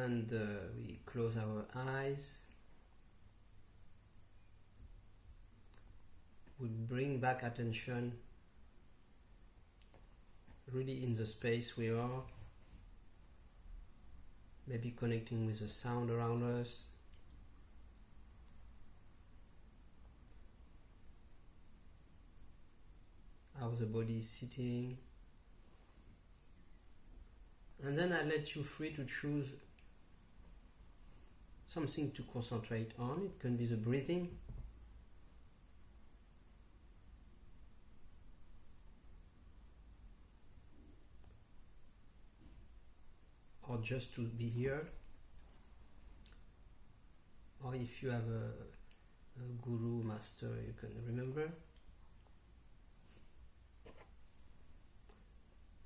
and we close our eyes. We bring back attention really in the space we are, maybe connecting with the sound around us. How the body is sitting. And then I let you free to choose something to concentrate on. It can be the breathing, or just to be here, or if you have a guru, master, you can remember.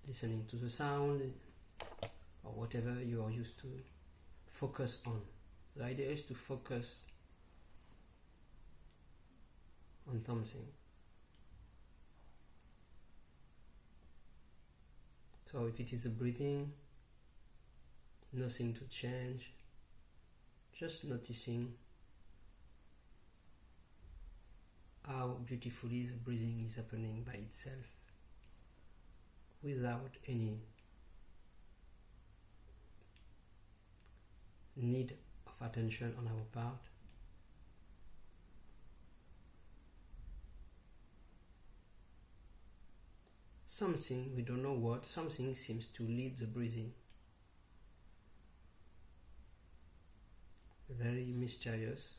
Listening to the sound, or whatever you are used to focus on. The idea is to focus on something. So if it is the breathing, nothing to change, just noticing how beautifully the breathing is happening by itself, without any need of attention on our part. Something, we don't know what, something seems to lead the breathing. Very mysterious.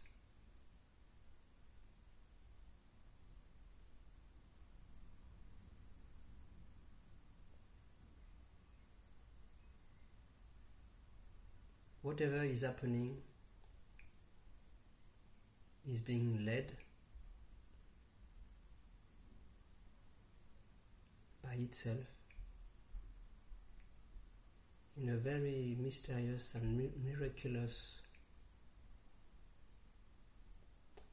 Whatever is happening is being led by itself in a very mysterious and miraculous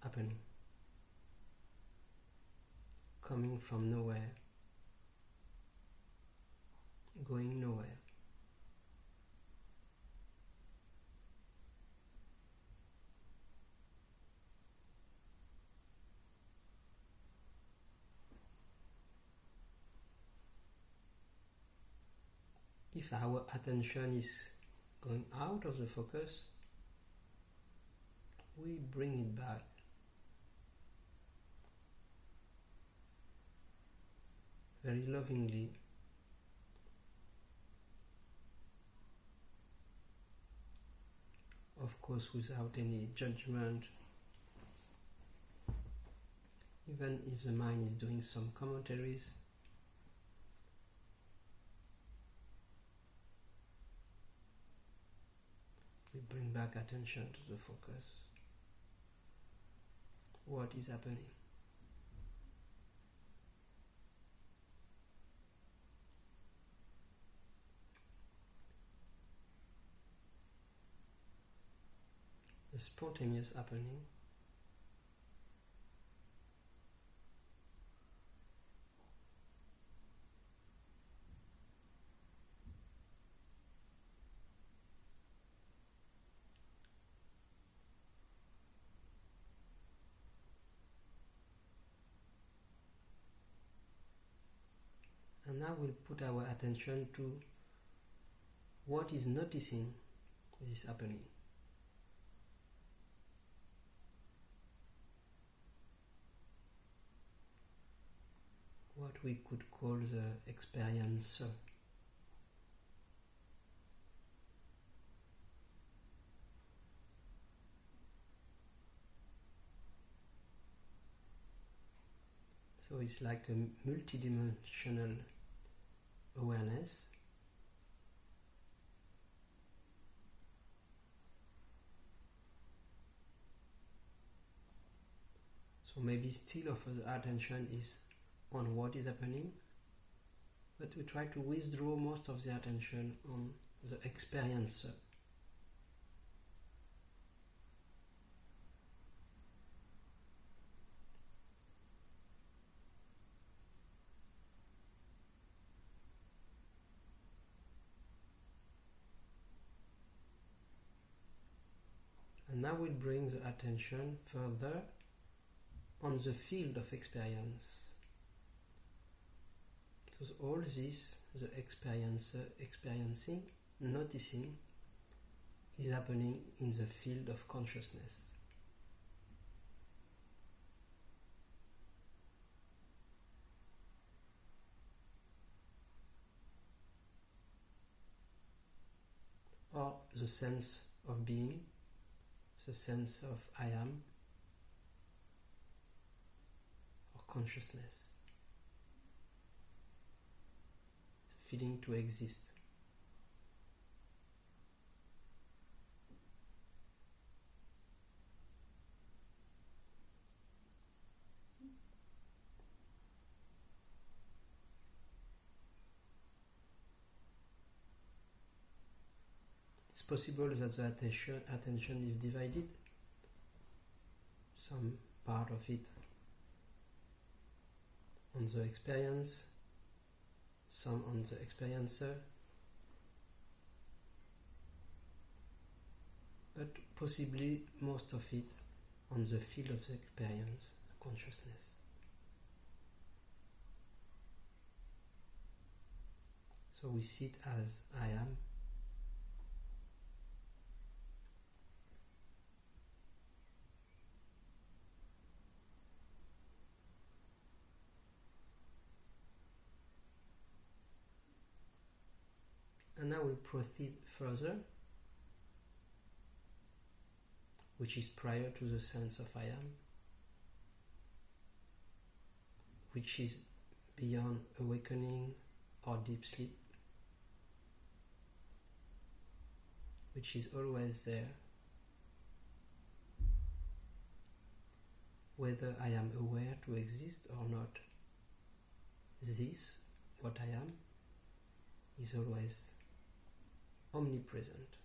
happening, coming from nowhere, going nowhere. If our attention is going out of the focus, we bring it back. Very lovingly. Of course, without any judgment. Even if the mind is doing some commentaries, we bring back attention to the focus. What is happening? The spontaneous happening. And now we'll put our attention to what is noticing this happening. What we could call the experiencer. So it's like a multidimensional awareness. So maybe still of the attention is on what is happening, but we try to withdraw most of the attention on the experiencer. Now we'll bring the attention further on the field of experience. Because all this, the experiencer experiencing, noticing, is happening in the field of consciousness. Or the sense of being, the sense of I am, or consciousness, the feeling to exist. It's possible that the attention is divided, some part of it on the experience, some on the experiencer, but possibly most of it on the field of the experience, the consciousness. So we see it as I am. And now we proceed further, which is prior to the sense of I am, which is beyond awakening or deep sleep, which is always there, whether I am aware to exist or not. This, what I am, is always omnipresent.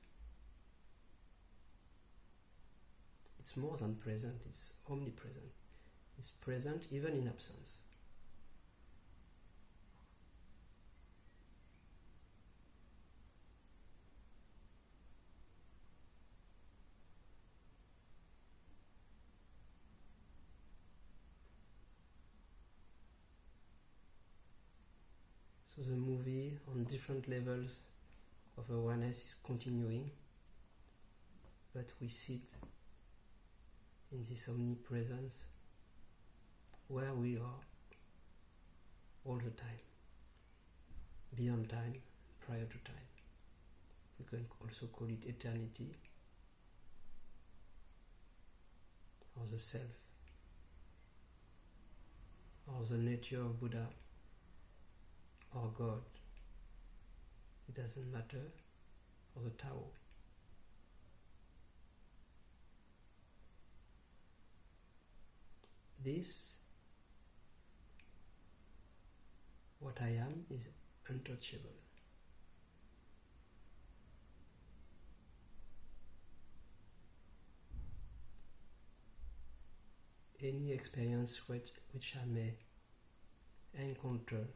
It's more than present, it's omnipresent. It's present even in absence. So the movie on different levels of awareness is continuing, but we sit in this omnipresence where we are all the time, beyond time, prior to time. We can also call it eternity, or the self, or the nature of Buddha, or God. It doesn't matter, or the Tao. This, what I am, is untouchable. Any experience which I may encounter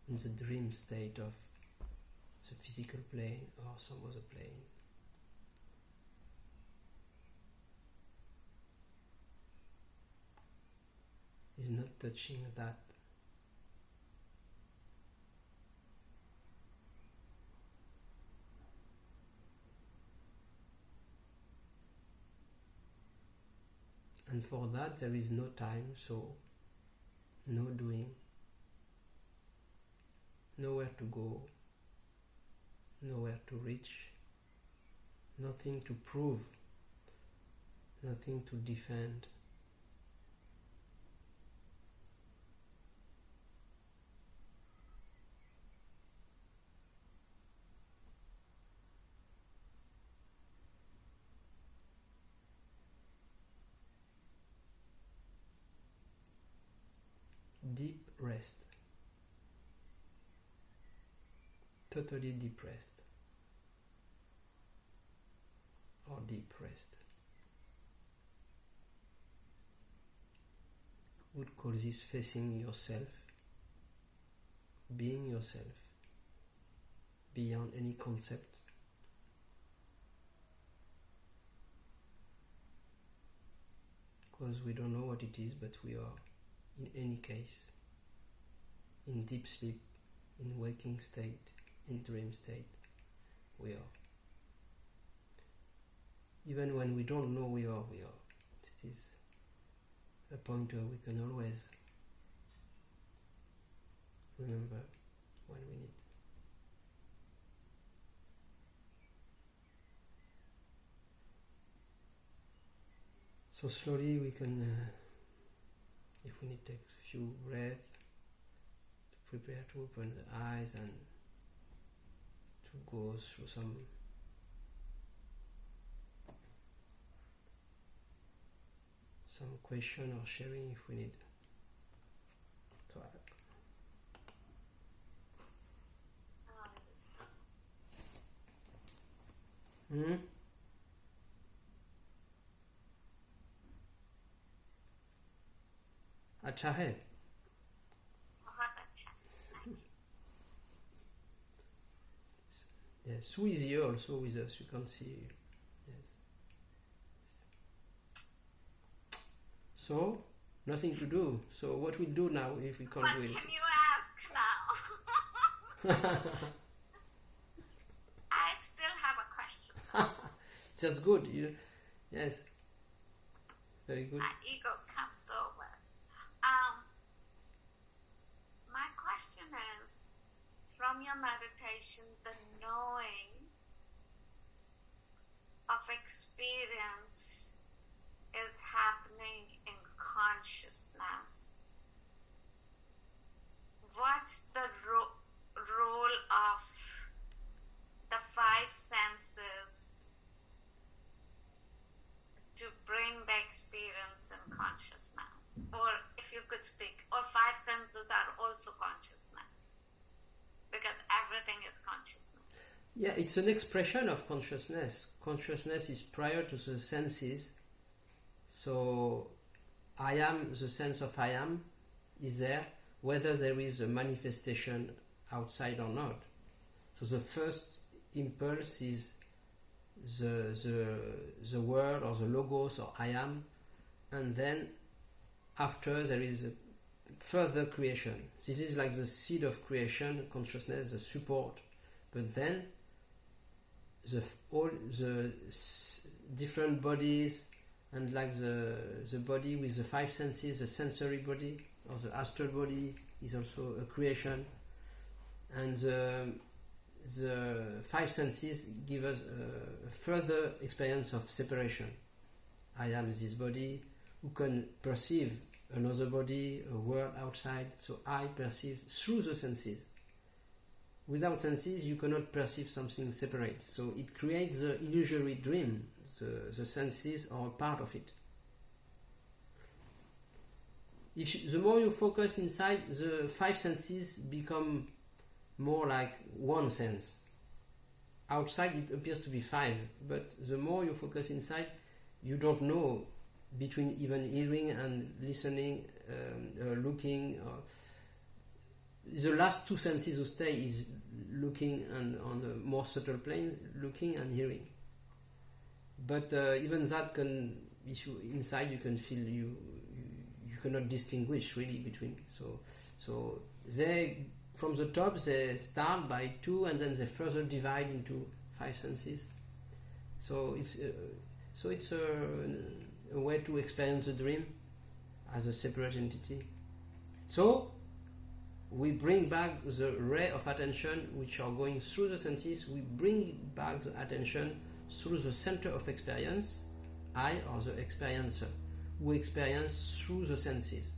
in the dream state of the physical plane or some other plane, is not touching that. And for that there is no time, so no doing, nowhere to go, nowhere to reach, nothing to prove, nothing to defend. Deep rest, totally depressed, or deep rest. Would call this facing yourself, being yourself, beyond any concept, because we don't know what it is, but we are, in any case, in deep sleep, in waking state, in dream state, we are. Even when we don't know we are. It is a point where we can always remember when we need. So slowly we can, if we need to take a few breaths, to prepare to open the eyes and to go through some question or sharing if we need. So अच्छा है, yes. Sue is here also with us, you can see. Yes. So nothing to do, so what we do now if we can't do it? What can you ask now? I still have a question. That's good. Yes, very good. My ego comes over. My question is, from your meditation, the knowing of experience is happening in consciousness. What's the role of the five senses to bring the experience in consciousness? Or if you could speak, or five senses are also consciousness, because everything is consciousness. Yeah, it's an expression of consciousness. Consciousness is prior to the senses. So I am, the sense of I am is there, whether there is a manifestation outside or not. So the first impulse is the word or the logos or I am, and then after there is a further creation. This is like the seed of creation, consciousness, the support. But then all the different bodies, and like the body with the five senses, the sensory body or the astral body is also a creation, and the five senses give us a further experience of separation. I am this body who can perceive another body, a world outside, so I perceive through the senses. Without senses you cannot perceive something separate, so it creates the illusory dream. The senses are a part of it. The more you focus inside, the five senses become more like one sense. Outside it appears to be five, but the more you focus inside, you don't know between even hearing and listening, looking. The last two senses who stay is looking, and on a more subtle plane, looking and hearing. But even that can, if you inside, you can feel you cannot distinguish really between. So they, from the top, they start by two, and then they further divide into five senses. So it's a way to experience the dream as a separate entity. So we bring back the ray of attention which are going through the senses. We bring back the attention through the center of experience, I or the experiencer, who experience through the senses.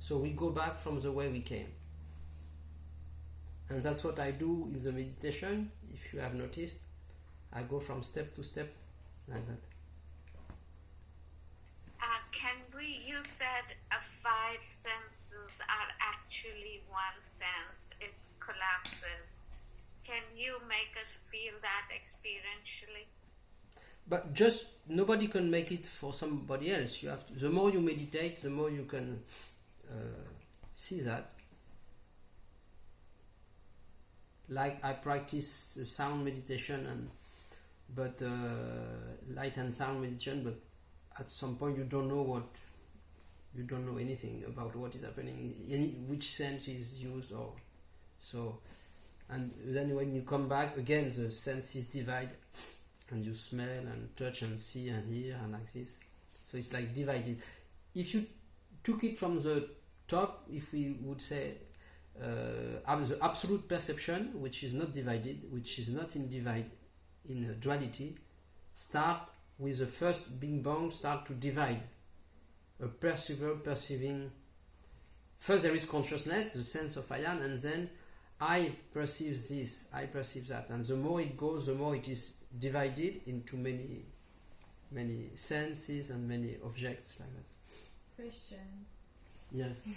So we go back from the way we came. And that's what I do in the meditation. If you have noticed, I go from step to step like that. You said five senses are actually one sense. It collapses. Can you make us feel that experientially? But just nobody can make it for somebody else. You have to, the more you meditate, the more you can see that. Like I practice sound meditation, but light and sound meditation. But at some point you don't know you don't know anything about what is happening, which sense is used, or so. And then when you come back again, the senses divide, and you smell and touch and see and hear and like this. So it's like divided. If you took it from the top, if we would say the absolute perception, which is not divided, which is not in duality, start with the first Big Bang, start to divide. A perceiver perceiving. First there is consciousness, the sense of I am, and then I perceive this, I perceive that, and the more it goes, the more it is divided into many senses and many objects like that. Question. Yes.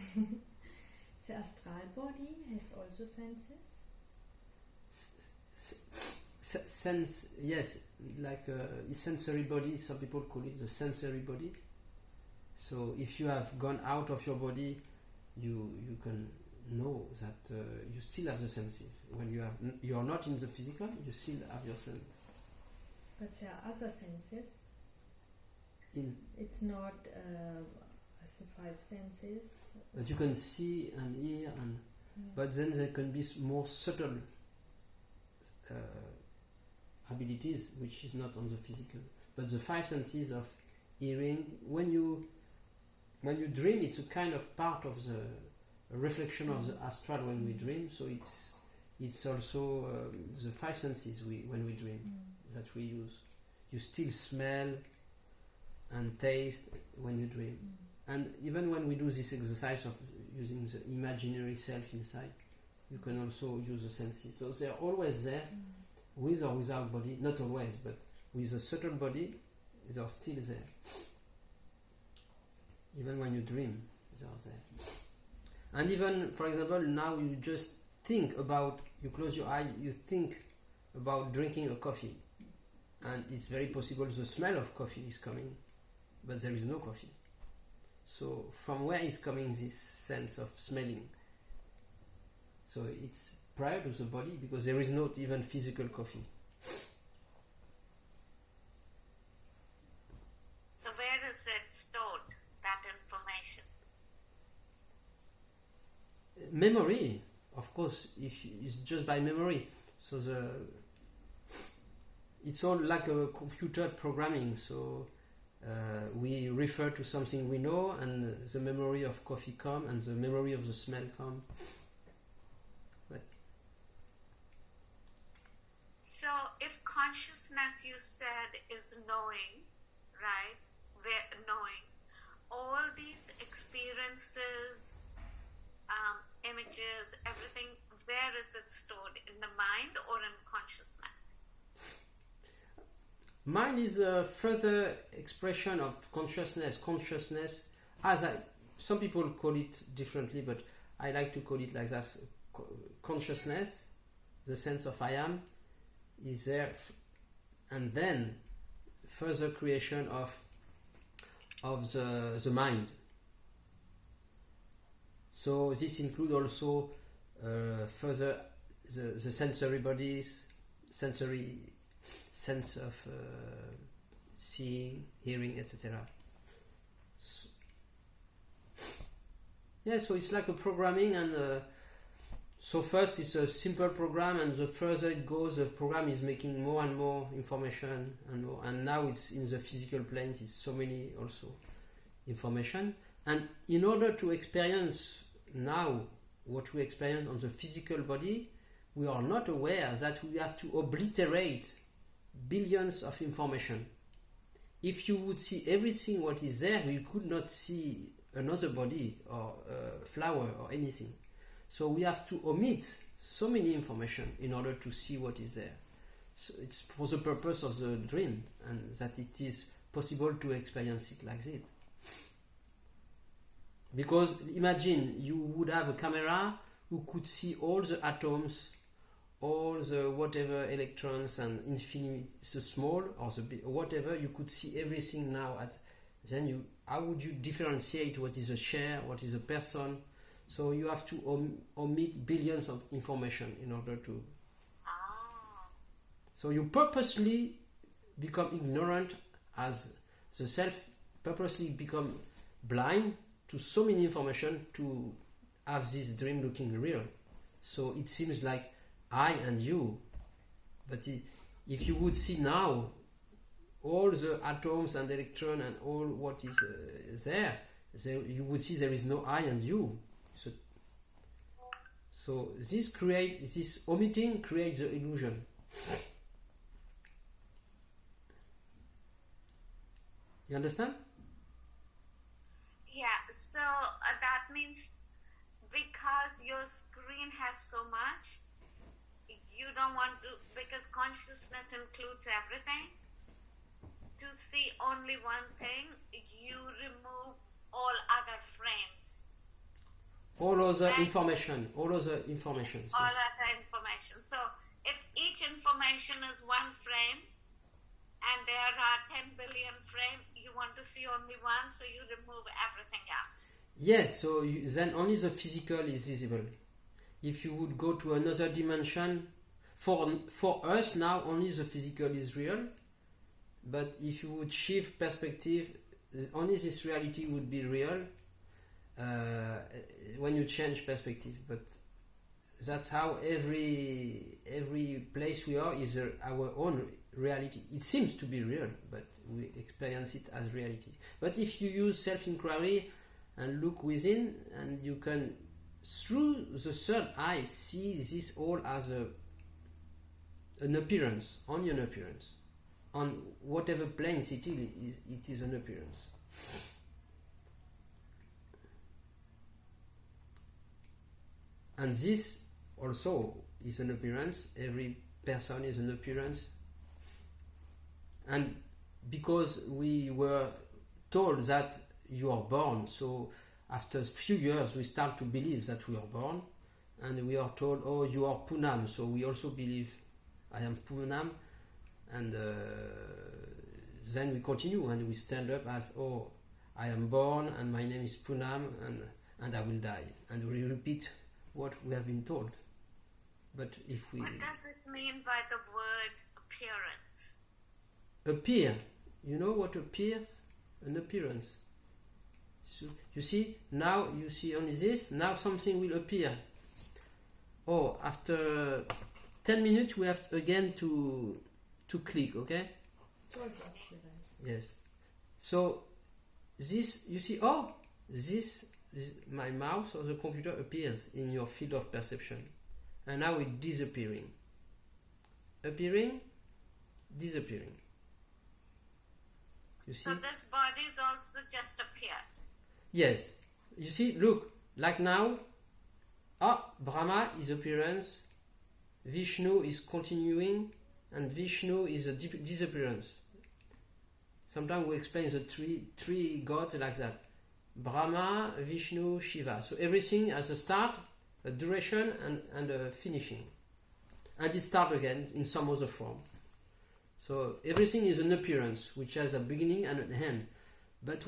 The astral body has also senses? Sense, yes, like a sensory body, some people call it the sensory body. So if you have gone out of your body, you can know that you still have the senses. When you are not in the physical, you still have your sense. But there are other senses. It's not as the five senses. But you can see and hear, but then there can be more subtle abilities, which is not on the physical. But the five senses of hearing, when you dream, it's a kind of part of the reflection of the astral when we dream. So it's also the five senses when we dream that we use. You still smell and taste when you dream. And even when we do this exercise of using the imaginary self inside, you can also use the senses. So they're always there, with or without body. Not always, but with a subtle body, they're still there. Even when you dream, they are there. And even, for example, now you just think about, you close your eye, you think about drinking a coffee. And it's very possible the smell of coffee is coming, but there is no coffee. So from where is coming this sense of smelling? So it's prior to the body, because there is not even physical coffee. So where is it stored, that information? Memory, of course, it's just by memory. So it's all like a computer programming. So we refer to something we know, and the memory of coffee come, and the memory of the smell come. But so if consciousness, you said, is knowing, right? Knowing all these experiences, images, everything, where is it stored? In the mind or in consciousness? mind is a further expression of consciousness. Consciousness, some people call it differently, but I like to call it like that. Consciousness, the sense of I am, is there, and then further creation of the mind. So this includes also further the sensory bodies, sensory sense of seeing, hearing, etc. So it's like a programming, and so first it's a simple program, and the further it goes, the program is making more and more information, and now it's in the physical plane. It's so many also information, and in order to experience now what we experience on the physical body, we are not aware that we have to obliterate billions of information. If you would see everything what is there, you could not see another body or a flower or anything. So we have to omit so many information in order to see what is there. So it's for the purpose of the dream, and that it is possible to experience it like that. Because imagine you would have a camera who could see all the atoms, all the whatever electrons, and infinity, the small or the big, whatever, you could see everything now. Then how would you differentiate what is a chair, what is a person? So you have to omit billions of information in order to. So you purposely become ignorant, as the self purposely become blind to so many information to have this dream looking real. So it seems like I and you, but if you would see now all the atoms and electron and all what is there, you would see there is no I and you. So this omitting creates the illusion. You understand? Yeah, so that means because your screen has so much, you don't want to, because consciousness includes everything, to see only one thing, you remove all other frames. All other Right? information. All other information. So if each information is one frame and there are 10 billion frames, you want to see only one, so you remove everything else. Yes, so then only the physical is visible. If you would go to another dimension, for us now only the physical is real, but if you would shift perspective, only this reality would be real when you change perspective. But that's how every place we are is our own reality. It seems to be real, but we experience it as reality. But if you use self-inquiry and look within, and you can, through the third eye, see this all as an appearance, only an appearance. On whatever planes it is an appearance. And this also is an appearance. Every person is an appearance. And because we were told that you are born, so after a few years we start to believe that we are born, and we are told, oh, you are Poonam, so we also believe I am Poonam, and then we continue and we stand up as, oh, I am born and my name is Poonam and I will die, and we repeat what we have been told. But if we... What does it mean by the word appearance? Appear. You know what appears? An appearance. So you see, now you see only this, now something will appear. Oh, after 10 minutes we have again to click, okay? It's also appearance. Yes. So this, you see, oh, this my mouse or the computer appears in your field of perception, and now it's disappearing. Appearing, disappearing. You see? So this body is also just appeared. Yes. You see, look, like now, Brahma is appearance, Vishnu is continuing, and Vishnu is a disappearance. Sometimes we explain the three gods like that. Brahma, Vishnu, Shiva. So everything has a start, a duration, and a finishing. And it starts again in some other form. So everything is an appearance, which has a beginning and an end. But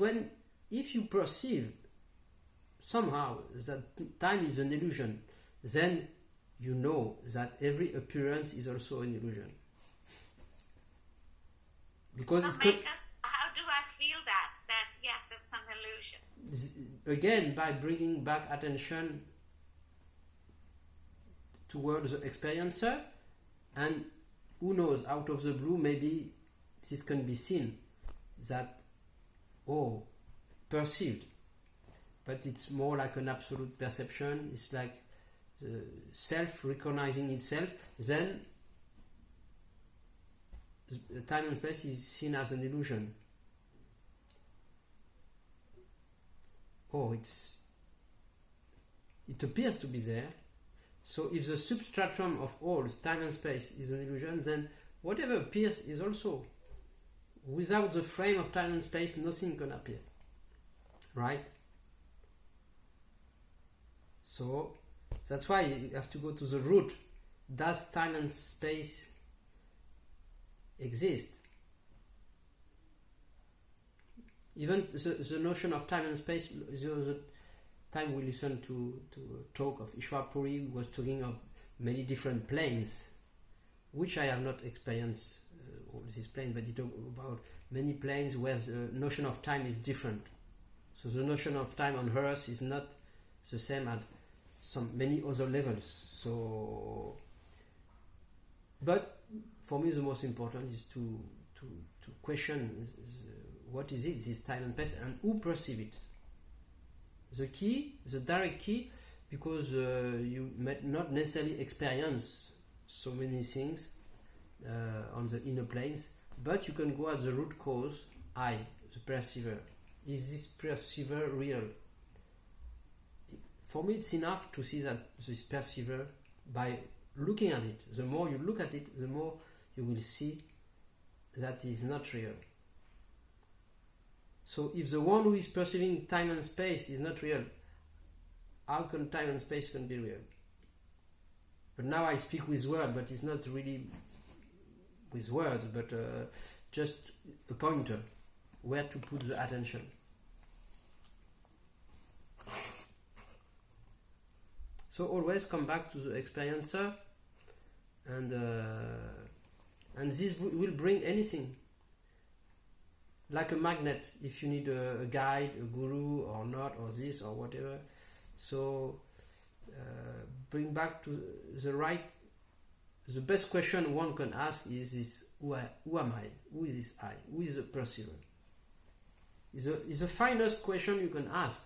if you perceive somehow that time is an illusion, then you know that every appearance is also an illusion. Because so how do I feel that yes, it's an illusion? Again, by bringing back attention towards the experiencer, and who knows, out of the blue, maybe this can be seen that, oh, perceived, but it's more like an absolute perception. It's like self recognizing itself. Then time and space is seen as an illusion. Oh, it appears to be there. So if the substratum of all time and space is an illusion, then whatever appears is also. Without the frame of time and space, nothing can appear. Right? So that's why you have to go to the root. Does time and space exist? Even the notion of time and space, the other time we listened to a talk of Ishwar Puri, who was talking of many different planes, which I have not experienced all these planes, but he talked about many planes where the notion of time is different. So the notion of time on Earth is not the same at many other levels. So, but for me, the most important is to question what is it, this time and space, and who perceive it. The key, the direct key, because you might not necessarily experience so many things on the inner planes, but you can go at the root cause, I, the perceiver. Is this perceiver real? For me, it's enough to see that this perceiver by looking at it. The more you look at it, the more you will see that is not real. So if the one who is perceiving time and space is not real, how can time and space can be real? But now I speak with words, but it's not really with words, but just a pointer where to put the attention. So always come back to the experiencer, and this will bring anything. Like a magnet, if you need a guide, a guru, or not, or this, or whatever. So bring back to the best question one can ask is this: who am I? Who is this I? Who is the perceiver? Is the finest question you can ask,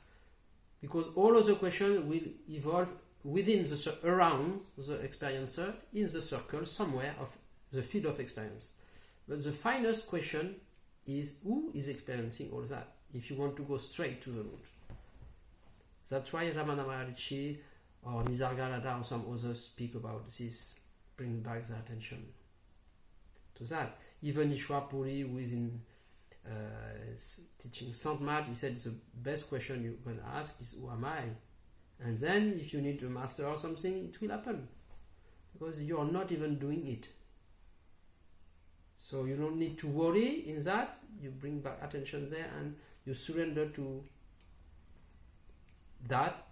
because all other questions will evolve within around the experiencer, in the circle somewhere of the field of experience. But the finest question is who is experiencing all that, if you want to go straight to the root. That's why Ramana Maharishi or Nisargadatta or some others speak about this, bring back the attention to that. Even Ishwar Puri, who is in teaching Sant Mat, he said the best question you can ask is who am I? And then if you need a master or something, it will happen, because you are not even doing it. So you don't need to worry in that. You bring back attention there and you surrender to that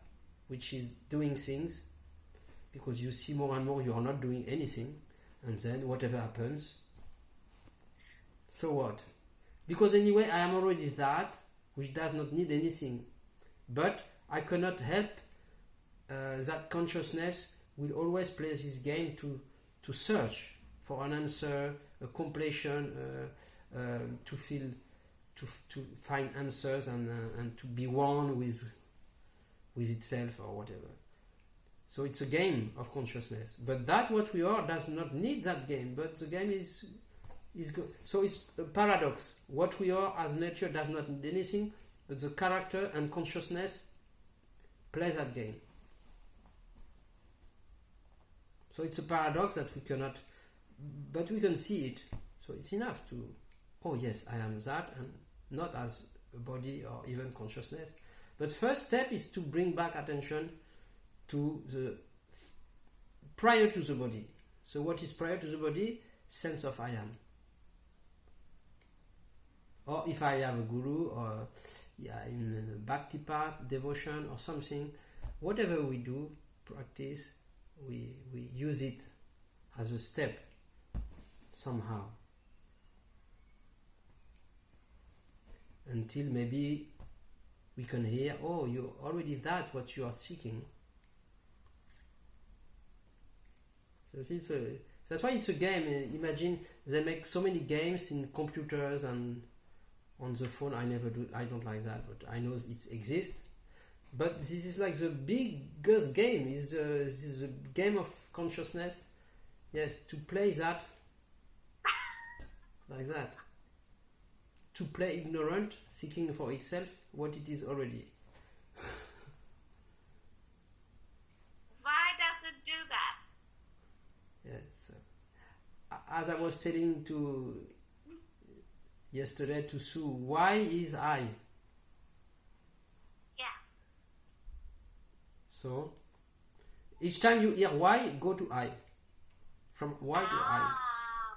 which is doing things, because you see more and more you are not doing anything, and then whatever happens, so what? Because anyway I am already that which does not need anything, but I cannot help that consciousness will always play this game to search for an answer, a completion, to find answers and to be one with itself or whatever. So it's a game of consciousness. But that what we are does not need that game. But the game is good. So it's a paradox. What we are as nature does not need anything, but the character and consciousness plays that game. So it's a paradox that we cannot, but we can see it. So it's enough to, oh yes, I am that, and not as a body or even consciousness. But first step is to bring back attention to the prior to the body. So what is prior to the body? Sense of I am. Or if I have a guru, or in a bhakti path, devotion or something, whatever we do, practice, we use it as a step somehow, until maybe we can hear, oh, you're already that what you are seeking. So that's why it's a game. Imagine they make so many games in computers and on the phone. I don't like that, but I know it exists. But this is like the biggest game. This is a game of consciousness. Yes, to play that like that. To play ignorant, seeking for itself what it is already. Why does it do that? Yes. As I was telling yesterday to Sue, why is I? Yes. So, each time you hear why, go to I. From why to I.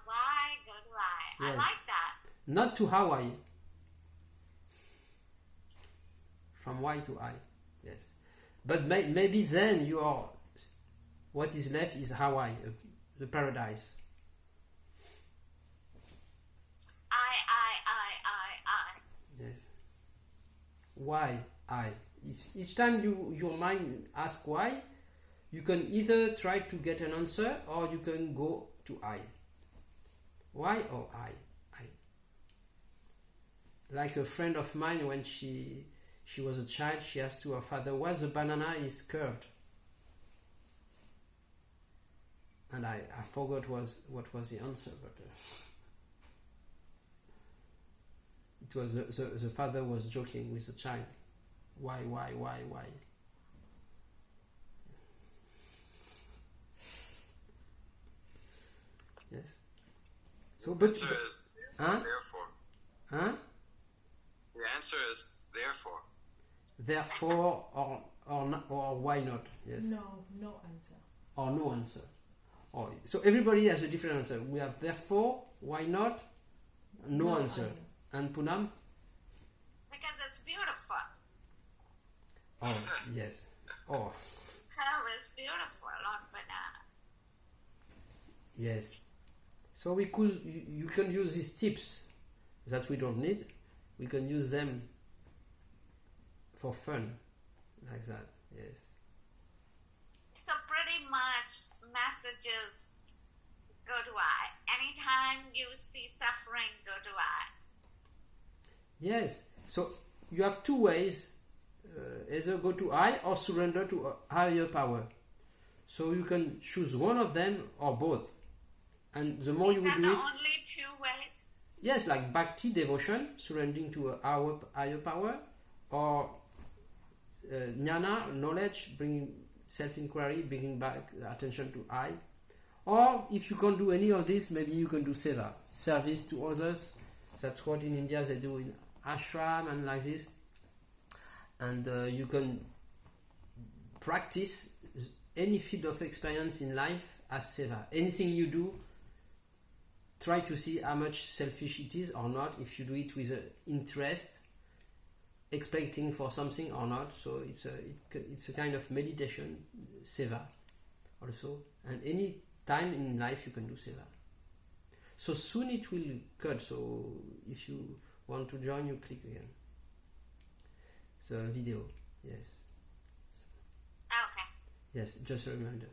Why go to I? Yes. I like that. Not to Hawaii. From why to I. Yes. But maybe then you are, what is left is Hawaii, the paradise. I. Yes. why I. Each time your mind asks why, you can either try to get an answer or you can go to I. Why or I? Like a friend of mine, when she was a child, she asked to her father, why the banana is curved? And I forgot what was the answer, but it was the father was joking with the child. Why? Yes. So, but The answer is huh? therefore. Huh? The answer is therefore. Therefore, or why not? Yes. No answer. Or no answer. Or, so everybody has a different answer. We have therefore, why not, no answer. And Poonam? Because it's beautiful. Oh, yes. Oh, Hell is beautiful, not banana. yes. So you can use these tips that we don't need. We can use them for fun, like that. Yes. So pretty much messages go to I. Anytime you see suffering, go to I. Yes. So you have two ways: either go to I or surrender to a higher power. So you can choose one of them or both. And the more you Is that do the it, only two ways? yes, like bhakti, devotion, surrendering to a higher power, or jnana, knowledge, bringing self-inquiry, bringing back attention to I. Or if you can't do any of this, maybe you can do seva, service to others. That's what in India they do in ashram and like this. And you can practice any field of experience in life as seva. Anything you do, try to see how much selfish it is or not. If you do it with interest, expecting for something or not. So it's a kind of meditation, seva, also. And any time in life you can do seva. So soon it will cut. So if you want to join, you click again. The video, yes. Okay. Yes, just a reminder.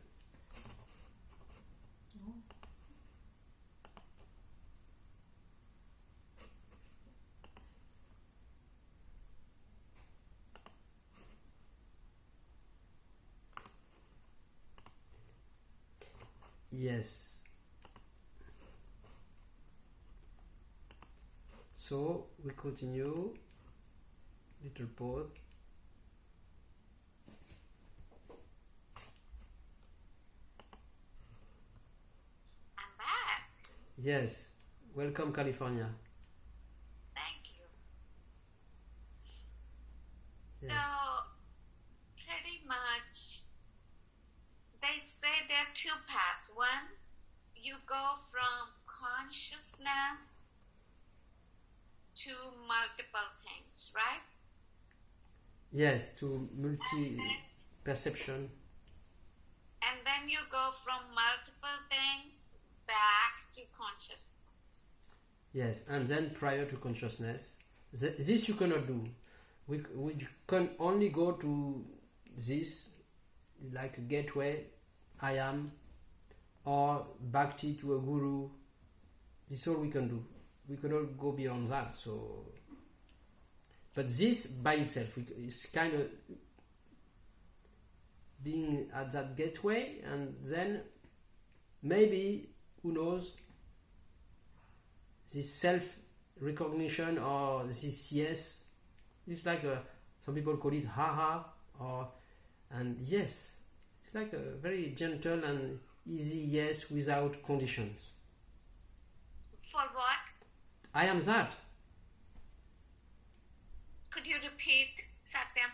Yes. So we continue. Little pause. I'm back. Yes. Welcome, California. Thank you. Yes. So, pretty much, they say there are two paths. One, you go from consciousness to multiple things, right? Yes, to multi-perception. And then you go from multiple things back to consciousness. Yes, and then prior to consciousness. This you cannot do. We can only go to this, like a gateway, I am, or bhakti to a guru. This is all we can do. We cannot go beyond that. So, but this by itself is kind of being at that gateway, and then maybe, who knows, this self-recognition or this yes, it's like some people call it haha, and yes, it's like a very gentle and easy yes without conditions. For what? I am that. Could you repeat, Satyam?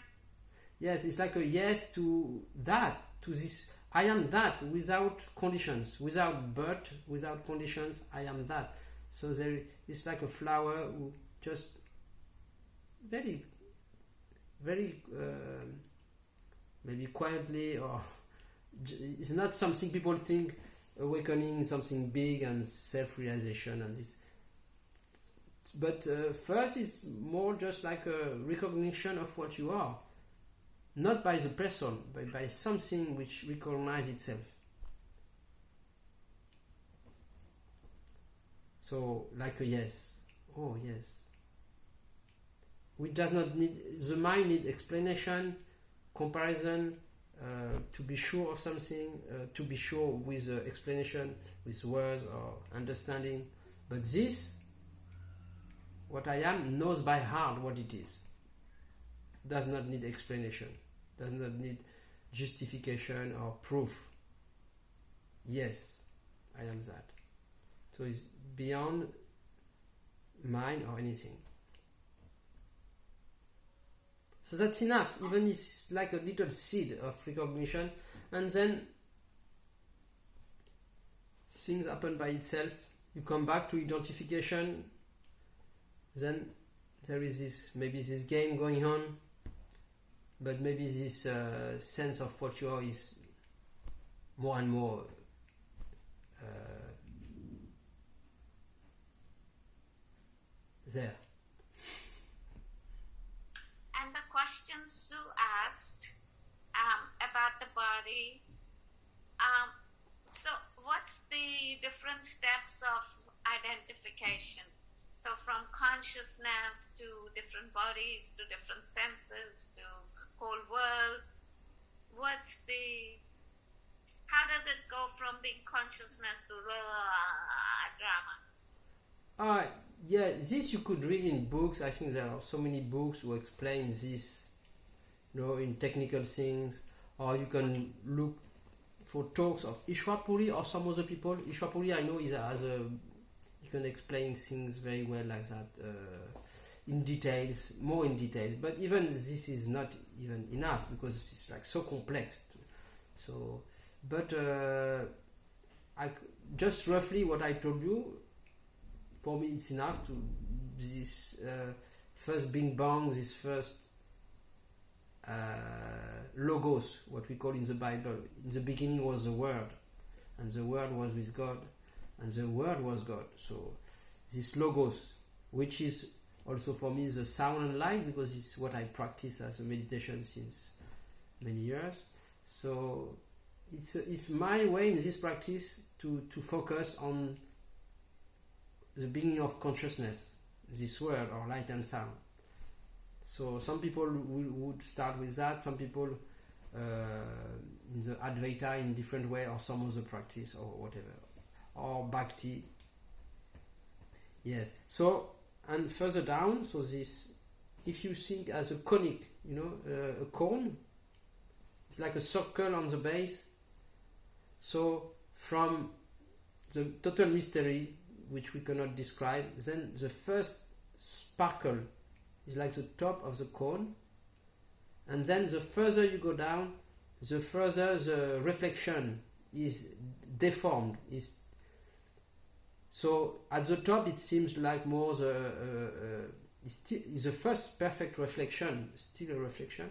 Yes, it's like a yes to that, to this. I am that without conditions, without but, without conditions. I am that. So it's like a flower who just very, very maybe quietly, or it's not something people think awakening, something big and self-realization and this. but first is more just like a recognition of what you are, not by the person, but by something which recognizes itself. So like a yes, oh yes. Which does not need, the mind needs explanation, comparison, to be sure of something, to be sure with explanation, with words or understanding. But this, what I am, knows by heart what it is. Does not need explanation, does not need justification or proof. Yes, I am that. So it's beyond mind or anything. So that's enough, even if it's like a little seed of recognition, and then things happen by itself. You come back to identification, then there is this, maybe this game going on, but maybe this sense of what you are is more and more there. And the question Sue asked about the body, so what's the different steps of identification? So from consciousness to different bodies, to different senses, to whole world, how does it go from being consciousness to drama? Yeah, this you could read in books. I think there are so many books who explain this, in technical things, or you can look for talks of Ishwapuri or some other people. Ishwapuri, I know, you can explain things very well like that, more in details. But even this is not even enough because it's like so complex. So, but just roughly what I told you. For me, it's enough to this first Bing Bang, this first logos, what we call in the Bible. In the beginning was the Word, and the Word was with God, and the Word was God. So this logos, which is also for me the sound and light, because it's what I practice as a meditation since many years. So it's my way in this practice to focus on the beginning of consciousness, this word or light and sound. So some people would start with that, some people in the Advaita in different way, or some other practice or whatever, or Bhakti. Yes. So, and further down, so this, if you think as a conic, a cone, it's like a circle on the base. So from the total mystery, which we cannot describe, then the first sparkle is like the top of the cone, and then the further you go down, the further the reflection is deformed. So at the top it seems like more is the first perfect reflection, still a reflection,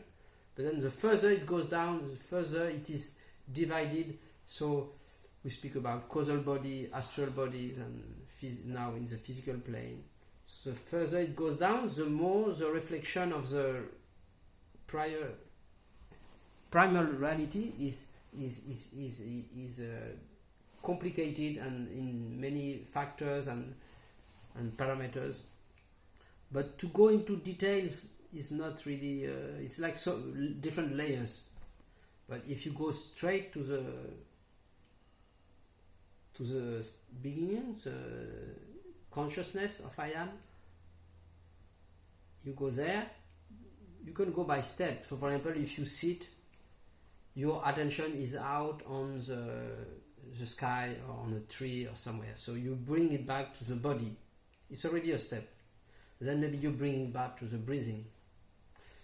but then the further it goes down, the further it is divided. So we speak about causal body, astral bodies, and now in the physical plane. So the further it goes down, the more the reflection of the primal reality is complicated and in many factors and parameters. But to go into details is not really. It's like so different layers. But if you go straight to the beginning, the consciousness of I am, you go there. You can go by step. So for example, if you sit, your attention is out on the sky or on a tree or somewhere. So you bring it back to the body. It's already a step. Then maybe you bring it back to the breathing.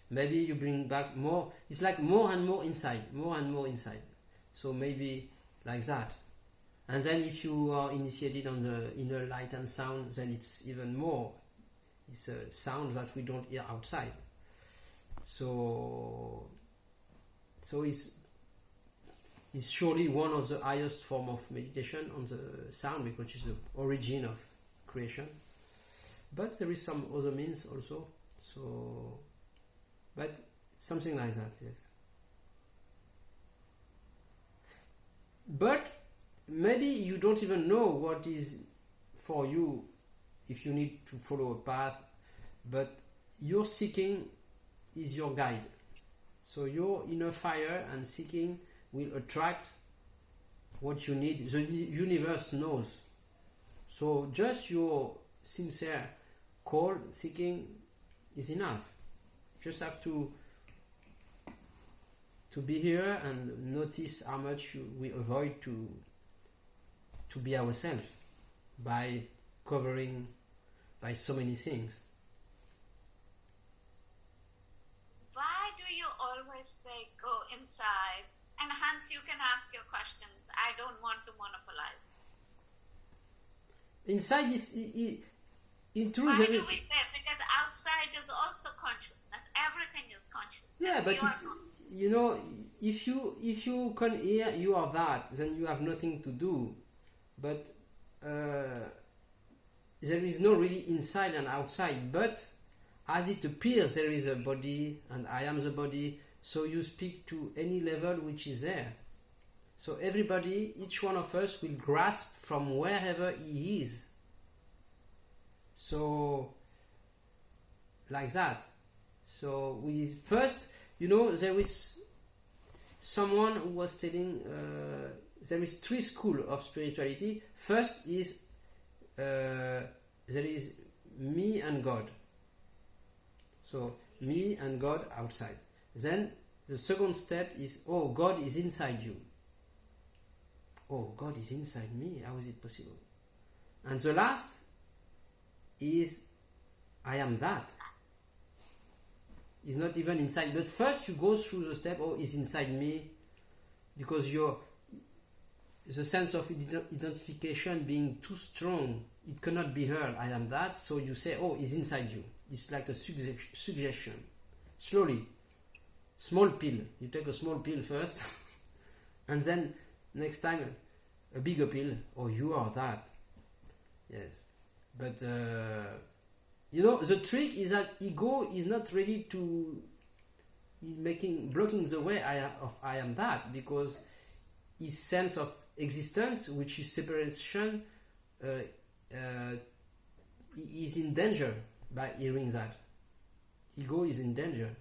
Maybe you bring back more. It's like more and more inside, more and more inside. So maybe like that. And then if you are initiated on the inner light and sound, then it's even more. It's a sound that we don't hear outside. So it's surely one of the highest form of meditation on the sound, because it's the origin of creation. but there is some other means also. So, but something like that, yes. But maybe you don't even know what is for you if you need to follow a path, but your seeking is your guide. So your inner fire and seeking will attract what you need. The universe knows. So just your sincere call, seeking is enough. Just have to be here and notice how much we avoid to be ourselves by covering by so many things. Why do you always say go inside? And Hans, you can ask your questions. I don't want to monopolize. Inside is in truth. Why do we say? Because outside is also consciousness. Everything is consciousness. Yeah, but you know, if you can hear you are that, then you have nothing to do. But there is no really inside and outside. But as it appears, there is a body, and I am the body. So you speak to any level which is there. So everybody, each one of us will grasp from wherever he is. So like that. So we first, you know, there is someone who was telling there is 3 schools of spirituality. First is there is me and God. So me and God outside. Then the second step is, oh, God is inside you. Oh, God is inside me. How is it possible? And the last is, I am that. It's not even inside. But first you go through the step, oh, it's inside me. Because the sense of identification being too strong, it cannot be heard, I am that. So you say, oh, it's inside you. It's like a suggestion. Slowly. Small pill. You take a small pill first. And then next time a bigger pill. Oh, you are that. Yes. But you know, the trick is that ego is not ready to, is blocking the way I am that, because his sense of existence, which is separation, is in danger by hearing that. Ego is in danger.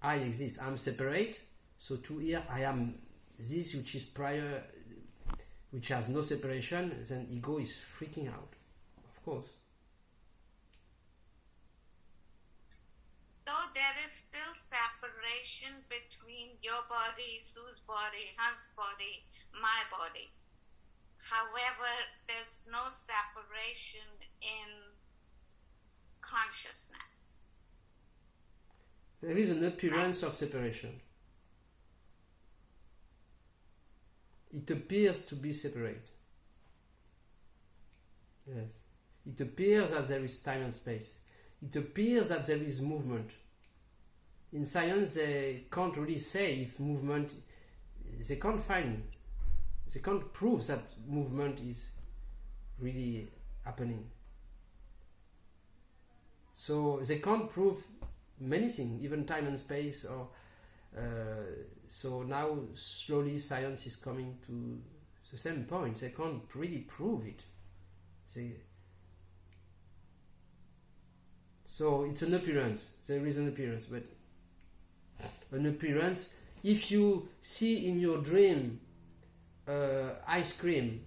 I exist, I'm separate, so to hear I am this which is prior, which has no separation, then ego is freaking out, of course. Though there is still separation between your body, Sue's body, Hans' body, my body. However, there's no separation in consciousness. There is an appearance of separation. It appears to be separate. Yes. It appears that there is time and space. It appears that there is movement. In science, they can't really say if movement, they can't prove that movement is really happening. So they can't prove many things, even time and space, or so now slowly science is coming to the same point. They can't really prove it. So it's an appearance. There is an appearance, but an appearance. If you see in your dream ice cream,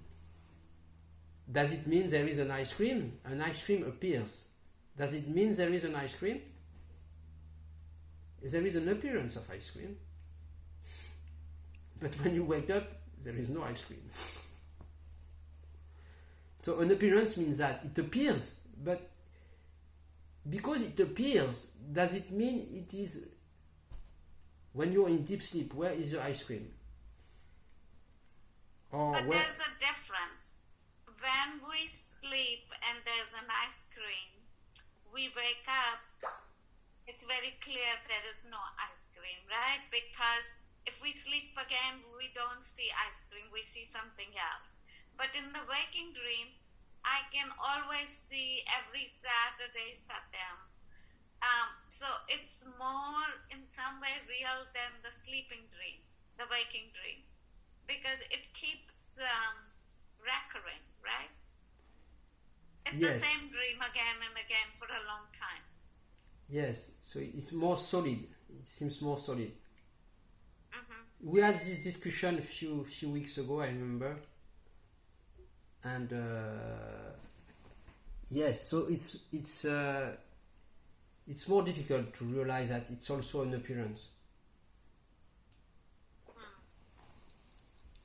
does it mean there is an ice cream? An ice cream appears. Does it mean there is an ice cream? There is an appearance of ice cream. But when you wake up, there is no ice cream. So an appearance means that it appears, but because it appears, does it mean it is, when you're in deep sleep, where is your ice cream? But there's a difference. When we sleep and there's an ice cream, we wake up, it's very clear there is no ice cream, right? Because if we sleep again, we don't see ice cream, we see something else. But in the waking dream, I can always see every Saturday Satyam. So it's more in some way real than the sleeping dream, the waking dream, because it keeps recurring, right? It's Yes. the same dream again and again for a long time. Yes, so it's more solid. It seems more solid. Mm-hmm. We had this discussion a few weeks ago, I remember. And yes, so it's more difficult to realize that it's also an appearance.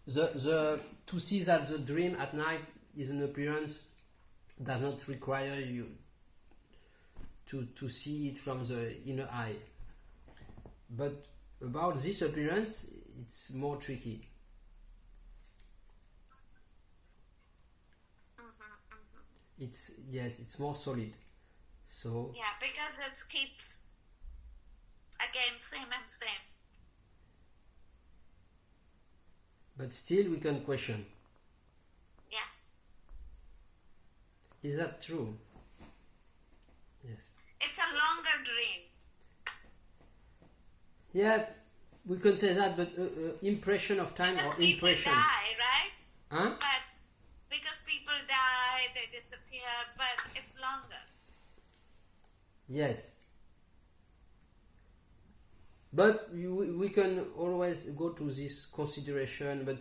The to see that the dream at night is an appearance does not require you to see it from the inner eye. But about this appearance, it's more tricky. It's more solid. So Yeah, because it keeps again same and same. but still we can question, Yes. is that true? Yes. It's a longer dream. Yeah, we can say that, but impression of time Because or people impression. die, right? Huh? But because people die, they disappear, but it's longer. Yes. But we can always go to this consideration, but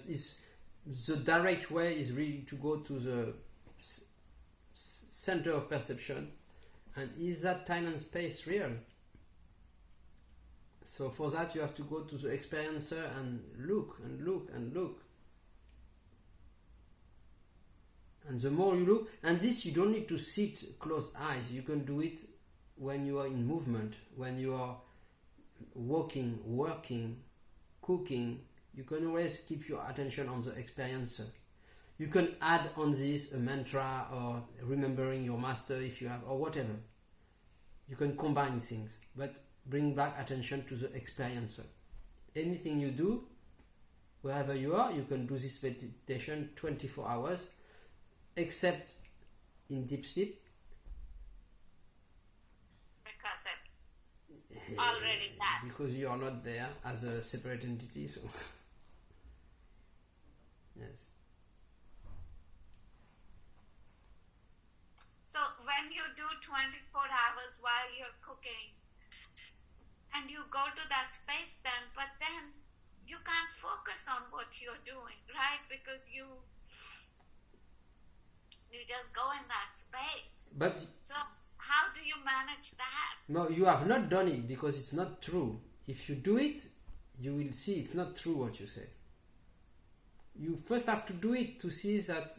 the direct way is really to go to the center of perception, and is that time and space real? So for that you have to go to the experiencer and look and look and look. And the more you look, and this you don't need to sit closed eyes, you can do it when you are in movement, when you are walking, working, cooking. You can always keep your attention on the experiencer. You can add on this a mantra or remembering your master if you have, or whatever. You can combine things, but bring back attention to the experiencer. Anything you do, wherever you are, you can do this meditation 24 hours, except in deep sleep. Because it's already that. Because you are not there as a separate entity, so yes. So when you do 24 hours while you're cooking and you go to that space then, but then you can't focus on what you're doing, right? Because you just go in that space. But So how do you manage that? no, you have not done it because it's not true. If you do it, you will see it's not true what you say. You first have to do it to see that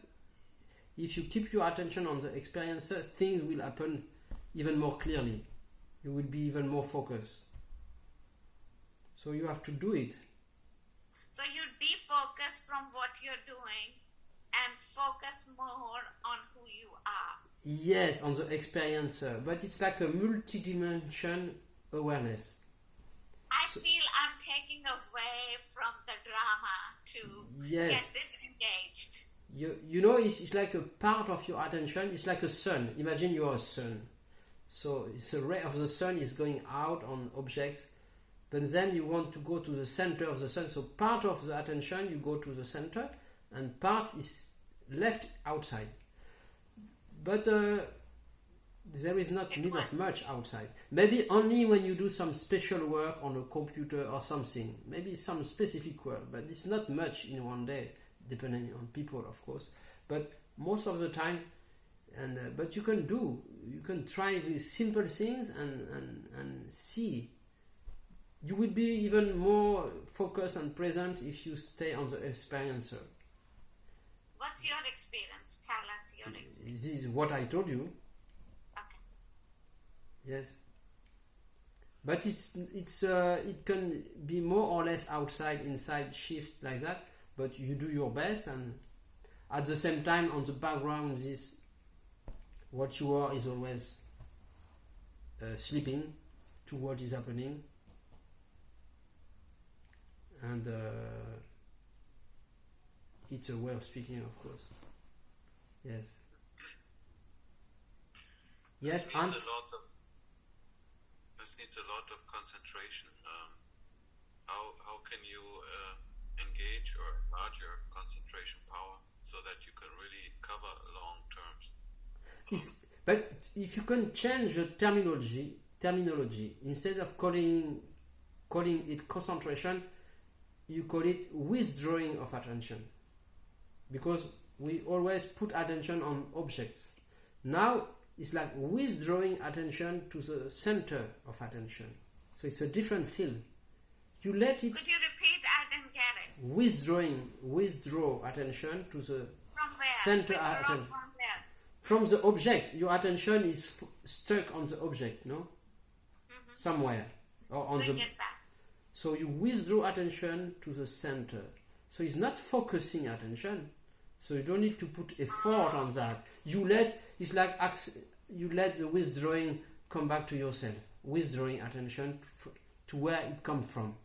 if you keep your attention on the experiencer, things will happen even more clearly. You will be even more focused. So you have to do it. So you defocus from what you're doing and focus more on who you are. Yes, on the experiencer, but it's like a multi-dimension awareness. I feel I'm taking away from the drama to Yes. get disengaged. You know, it's like a part of your attention. It's like a sun. Imagine you are a sun. So it's a ray of the sun is going out on objects, but then you want to go to the center of the sun. So part of the attention you go to the center, and part is left outside. But there is not need of much outside. Maybe only when you do some special work on a computer or something. Maybe some specific work, but it's not much in one day, depending on people, of course. But most of the time, but you can try with simple things and see. You will be even more focused and present if you stay on the experiencer. What's your experience? Tell us your experience. This is what I told you. Okay. Yes. But it can be more or less outside, inside, shift like that. But you do your best, and at the same time, on the background, this what you are is always sleeping to what is happening, and it's a way of speaking, of course. Yes. Yes, This needs a lot of concentration. How can you engage or enlarge your concentration power so that you can really cover long terms? But if you can change the terminology, instead of calling it concentration, you call it withdrawing of attention, because we always put attention on objects. Now it's like withdrawing attention to the center of attention. So it's a different field. You let it. Could you repeat? I didn't get it. Withdraw attention to the From where? center Withdraw attention. from where? From the object. Your attention is stuck on the object, no? Somewhere. Or on Bring the. it back. So you withdraw attention to the center. So it's not focusing attention. So you don't need to put effort on that. You let the withdrawing come back to yourself. Withdrawing attention to where it comes from.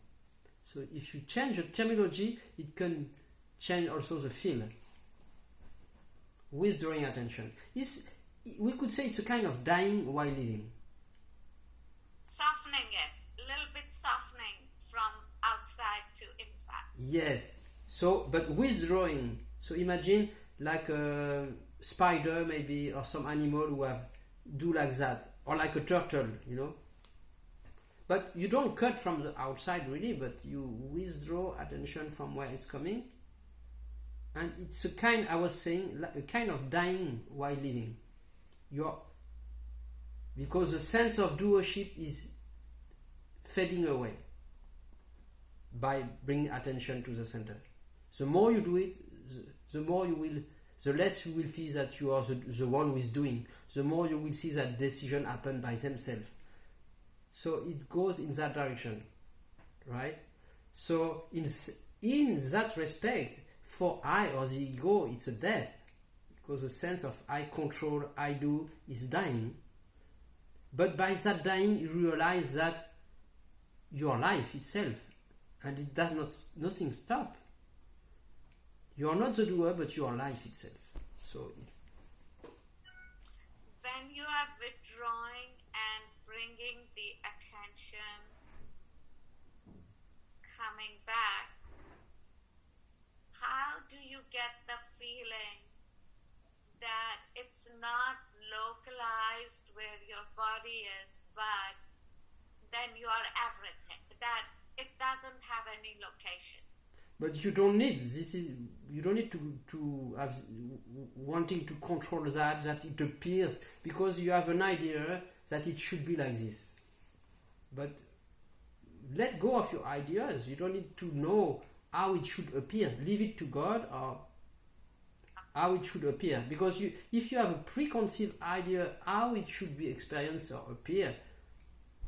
So if you change the terminology, it can change also the feel. Withdrawing attention. We could say it's a kind of dying while living. Softening it. A little bit softening from outside to inside. Yes. So, but withdrawing. So imagine like a spider maybe, or some animal who do like that, or like a turtle, you know. But you don't cut from the outside really, but you withdraw attention from where it's coming. And it's a kind, I was saying, like a kind of dying while living. Because the sense of doership is fading away by bringing attention to the center. The more you do it, the less you will feel that you are the one who is doing. The more you will see that decision happen by themselves. So it goes in that direction, right? So in that respect, for I or the ego, it's a death, because the sense of I control, I do is dying. But by that dying, you realize that your life itself, and it does nothing stop. You are not the doer, but your life itself. So when you are withdrawing and bringing the attention coming back, how do you get the feeling that it's not localized where your body is, but then you are everything, that it doesn't have any location? but you don't need you don't need to have wanting to control that it appears, because you have an idea that it should be like this. But let go of your ideas. You don't need to know how it should appear. Leave it to God, or how it should appear. Because if you have a preconceived idea how it should be experienced or appear,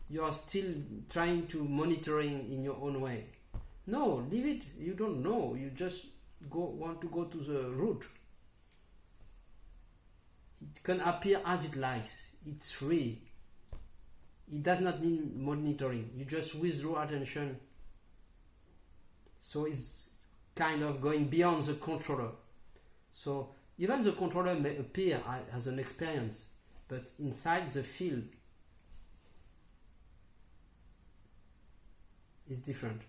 you are still trying to monitoring in your own way. No, leave it. You don't know. You just want to go to the root. It can appear as it likes. It's free. It does not need monitoring. You just withdraw attention. So it's kind of going beyond the controller. So even the controller may appear as an experience, but inside the field is different.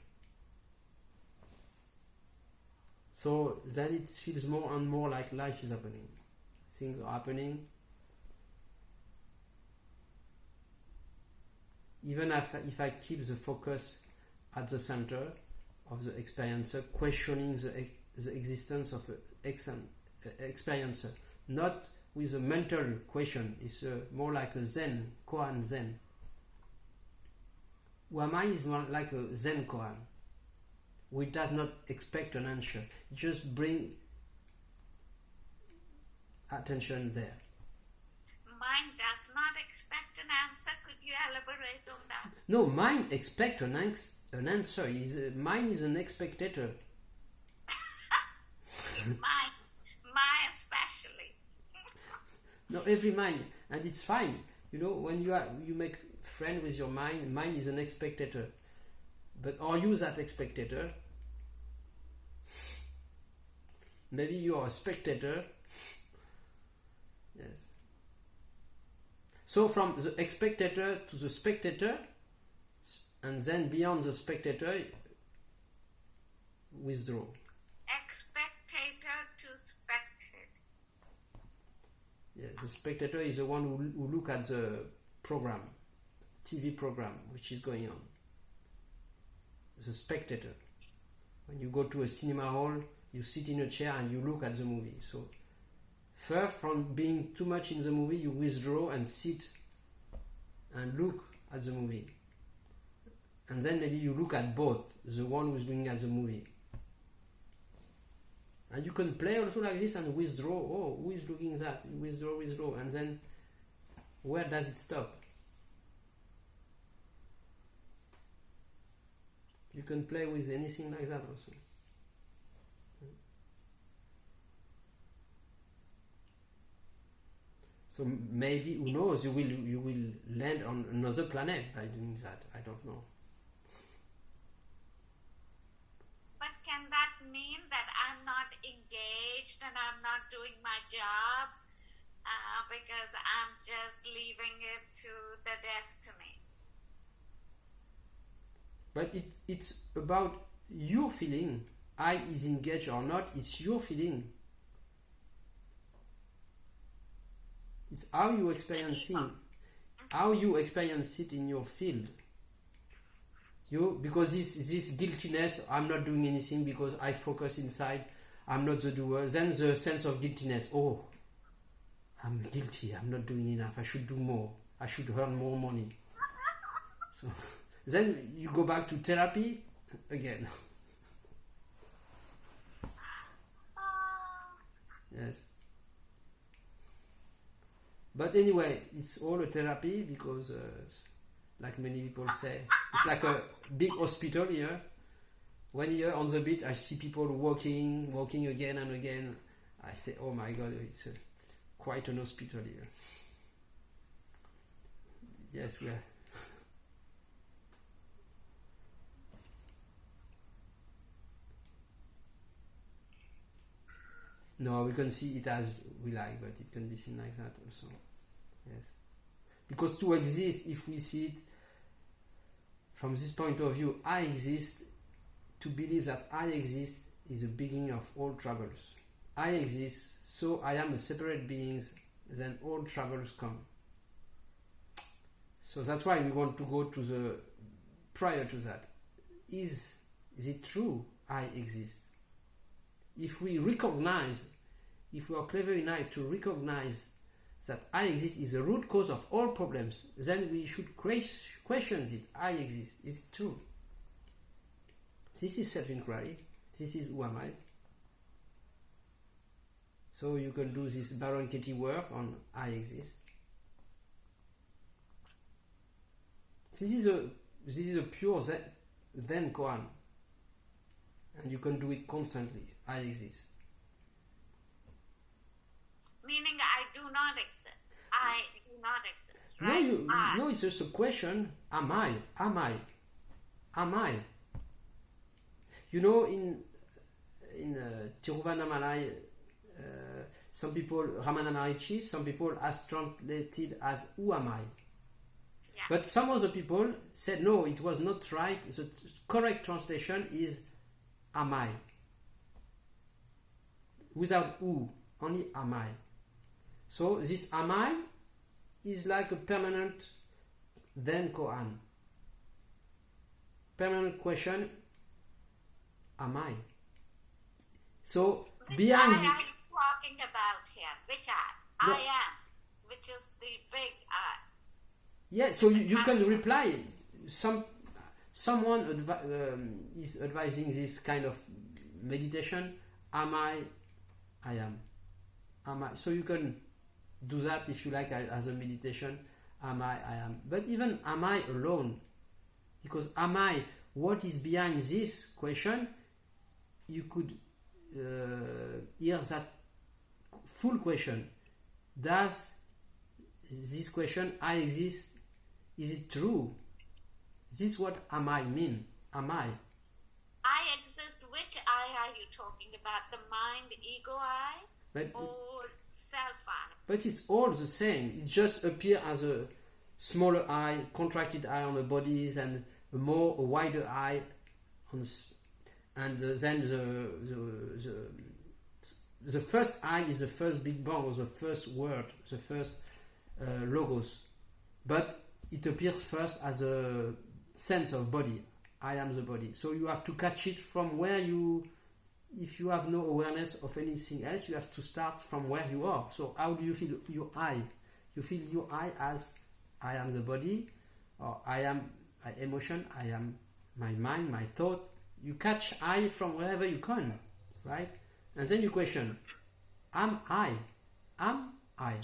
So then it feels more and more like life is happening. Things are happening. Even if I keep the focus at the center of the experiencer, questioning the existence of an experiencer, not with a mental question. It's more like a Zen, koan Zen. Wamai is more like a Zen koan, which does not expect an answer. It just bring attention there. Mind does not expect an answer. Could you elaborate on that? No, mind expect an answer. Mind is an expectator. My especially. No, every mind, and it's fine. You know, when you make friend with your mind is an expectator. But are you that expectator? Maybe you are a spectator. Yes. So from the spectator to the spectator, and then beyond the spectator, withdraw. Spectator to spectate. Yeah, the spectator is the one who look at the program, TV program, which is going on. The spectator. When you go to a cinema hall, you sit in a chair and you look at the movie. So first, from being too much in the movie, you withdraw and sit and look at the movie. And then maybe you look at both, the one who's looking at the movie. And you can play also like this and withdraw. Oh, who is looking at that? You withdraw. And then where does it stop? You can play with anything like that also. So maybe, who knows, you will land on another planet by doing that. I don't know. But can that mean that I'm not engaged and I'm not doing my job because I'm just leaving it to the destiny? But it's about your feeling. I is engaged or not, it's your feeling. It's how you experience it in your field. Because this guiltiness, I'm not doing anything because I focus inside, I'm not the doer. Then the sense of guiltiness, oh, I'm guilty, I'm not doing enough, I should do more, I should earn more money. So then you go back to therapy again. Yes. But anyway, it's all a therapy because, like many people say, it's like a big hospital here. When here on the beach, I see people walking again and again. I say, oh my God, it's quite an hospital here. Yes, we are. No, we can see it as we like, but it can be seen like that also. Yes. Because to exist, if we see it from this point of view, I exist, to believe that I exist is the beginning of all troubles. I exist, so I am a separate being, then all troubles come. So that's why we want to go to the prior to that. Is it true I exist? If we are clever enough to recognize that I exist is the root cause of all problems, then we should question it. I exist. Is it true? This is self-inquiry. This is who am I? So you can do this Baron Katie work on I exist. This is a pure Zen koan. And you can do it constantly. I exist. Meaning I do not exist. I do not exist. Right? No, it's just a question. Am I? You know, in Tiruvanamalai, some people, Ramana Maharishi, some people has translated as who am I? Yeah. But some other people said no, it was not right. The correct translation is am I? Without who, only am I. So this am I is like a permanent then koan. Permanent question, am I? So behind Which I are you talking about here? Which I? No. I am, which is the big I. Yeah, so you can reply. Someone is advising this kind of meditation. Am I? I am. Am I? So you can do that if you like as a meditation. Am I? I am. But even am I alone? Because am I? What is behind this question? You could hear that full question. Does this question, I exist, is it true? This is what am I mean? Am I? I exist. Which I are you talking about? The mind, ego I, But, or self I? but it's all the same. It just appears as a smaller eye, contracted eye on the bodies, and a wider eye on and then the first eye is the first big bang, or the first word, the first logos, but it appears first as a sense of body. I am the body. So you have to catch it from where you, if you have no awareness of anything else, you have to start from where you are. So how do you feel your eye? You feel your eye as I am the body, or I am my emotion, I am my mind, my thought. You catch I from wherever you can, right? And then you question, am I? Am I?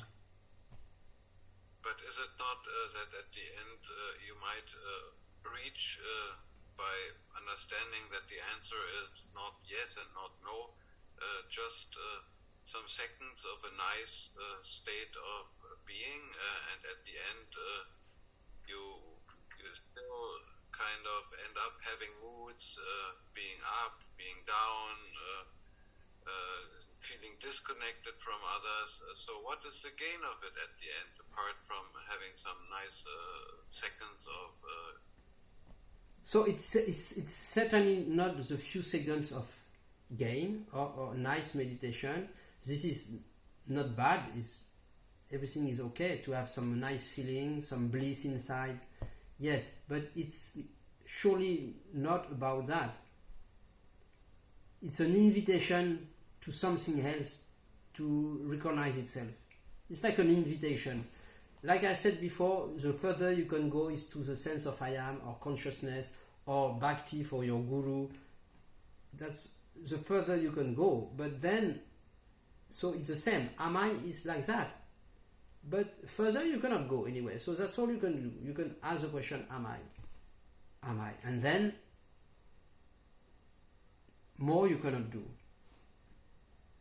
But is it not that at the end you might reach by understanding that the answer is not yes and not no, just some seconds of a nice state of being, and at the end you still kind of end up having moods, being up, being down, feeling disconnected from others. So what is the gain of it at the end, apart from having some nice seconds of... So it's certainly not the few seconds of gain or nice meditation. This is not bad. Everything is okay to have some nice feeling, some bliss inside. Yes, but it's surely not about that. It's an invitation to something else to recognize itself. It's like an invitation. Like I said before, the further you can go is to the sense of I am, or consciousness, or bhakti for your guru. That's the further you can go. But then, so it's the same. Am I is like that. But further you cannot go anyway. So that's all you can do. You can ask the question, am I? Am I? And then, more you cannot do.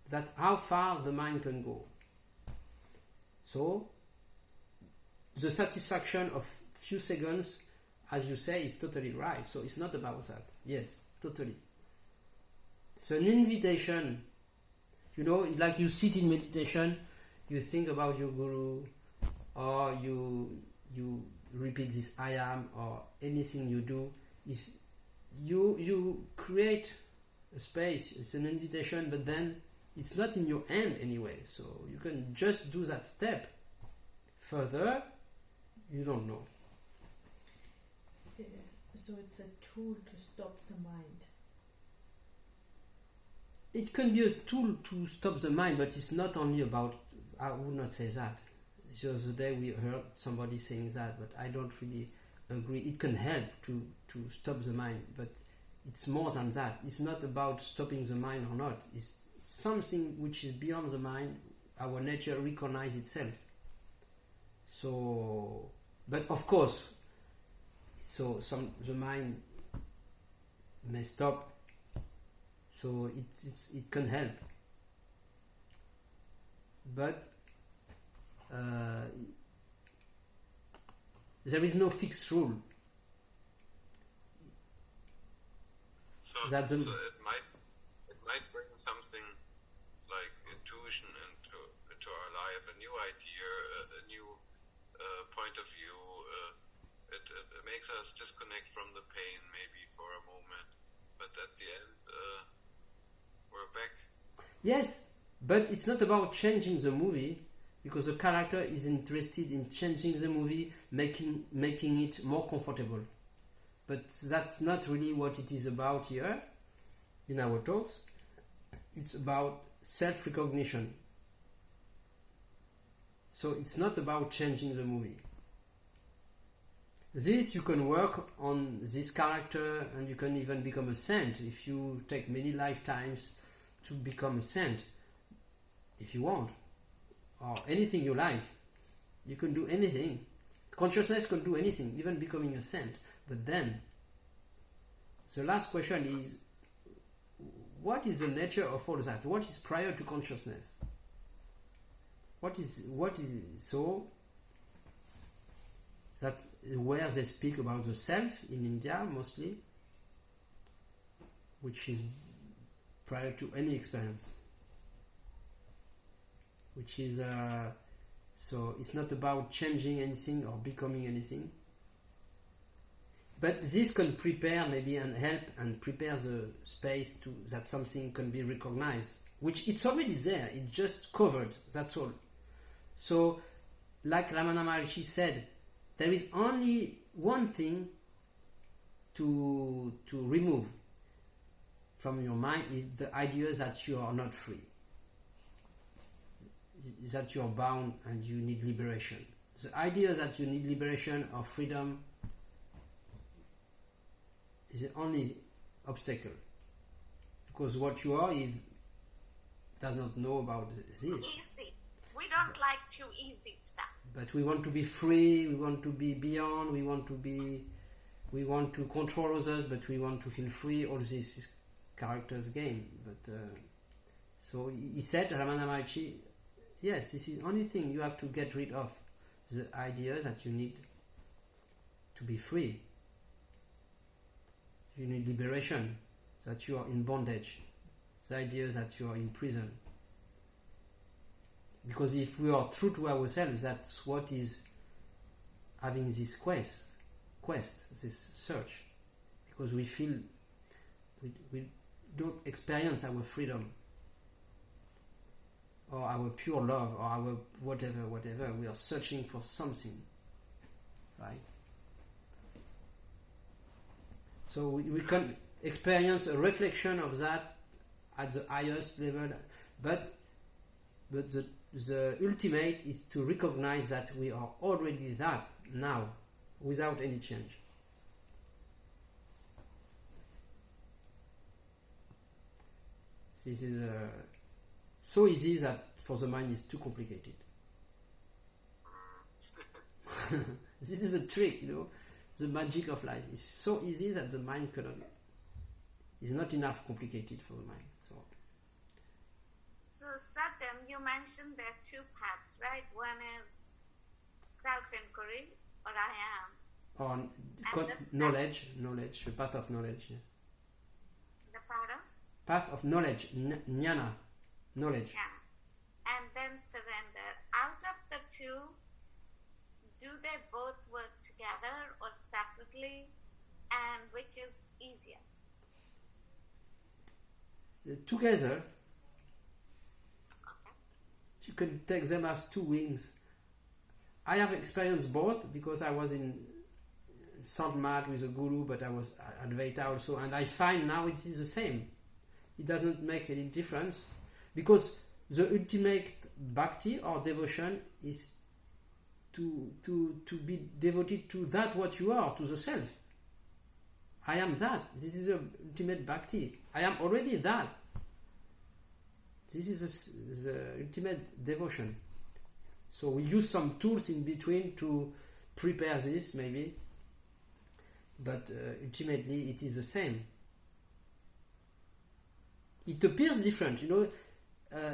That's how far the mind can go. So, the satisfaction of few seconds, as you say, is totally right. So it's not about that. Yes, totally. It's an invitation. You know, like you sit in meditation, you think about your guru, or you repeat this I am, or anything you do, is you create a space. It's an invitation, but then it's not in your hand anyway. So you can just do that step. Further, you don't know. So it's a tool to stop the mind. It can be a tool to stop the mind, but it's not only about, I would not say that. The other day we heard somebody saying that, but I don't really agree. It can help to stop the mind, but it's more than that. It's not about stopping the mind or not. It's something which is beyond the mind. Our nature recognizes itself. So, but of course, so the mind may stop. So it can help, but there is no fixed rule. So it might bring something like intuition into our life, a new idea, a new point of view. It makes us disconnect from the pain maybe for a moment, but at the end we're back. Yes, but it's not about changing the movie, because the character is interested in changing the movie, making it more comfortable. But that's not really what it is about here in our talks. It's about self-recognition. So it's not about changing the movie. This, you can work on this character, and you can even become a saint if you take many lifetimes to become a saint, if you want, or anything you like. You can do anything. Consciousness can do anything, even becoming a saint. But then, the last question is, what is the nature of all that? What is prior to consciousness? What is so? That's where they speak about the self in India mostly, which is prior to any experience, which is So it's not about changing anything or becoming anything. But this can prepare maybe and help and prepare the space to that something can be recognized, which it's already there, it's just covered, that's all. So, like Ramana Maharshi said, there is only one thing to remove from your mind, is the idea that you are not free, that you are bound and you need liberation. The idea that you need liberation or freedom is the only obstacle, because what you are is does not know about this. Easy. We don't like too easy stuff. But we want to be free, we want to be beyond, we want to control others, but we want to feel free. All this is character's game. But so he said, Ramana Maharshi, yes, this is the only thing you have to get rid of, the idea that you need to be free. You need liberation, that you are in bondage, the idea that you are in prison. Because if we are true to ourselves, that's what is having this quest, this search. Because we feel we don't experience our freedom or our pure love or our whatever. We are searching for something, right? So we can experience a reflection of that at the highest level, but the ultimate is to recognize that we are already that now, without any change. This is so easy that for the mind is too complicated. This is a trick, the magic of life is so easy that the mind cannot. It's not enough complicated for the mind. So Satyam, you mentioned there are two paths, right? One is self-inquiry, or I am. Or knowledge, the path of knowledge, yes. The path of? Path of knowledge, jnana, knowledge. Yeah. And then surrender. Out of the two, do they both work together or separately? And which is easier? Together. You can take them as two wings. I have experienced both because I was in Sant Mat with a guru, but I was Advaita also, and I find now it is the same. It doesn't make any difference because the ultimate bhakti or devotion is to be devoted to that what you are, to the self. I am that. This is the ultimate bhakti. I am already that. This is the ultimate devotion. So we use some tools in between to prepare this, maybe. But ultimately, it is the same. It appears different,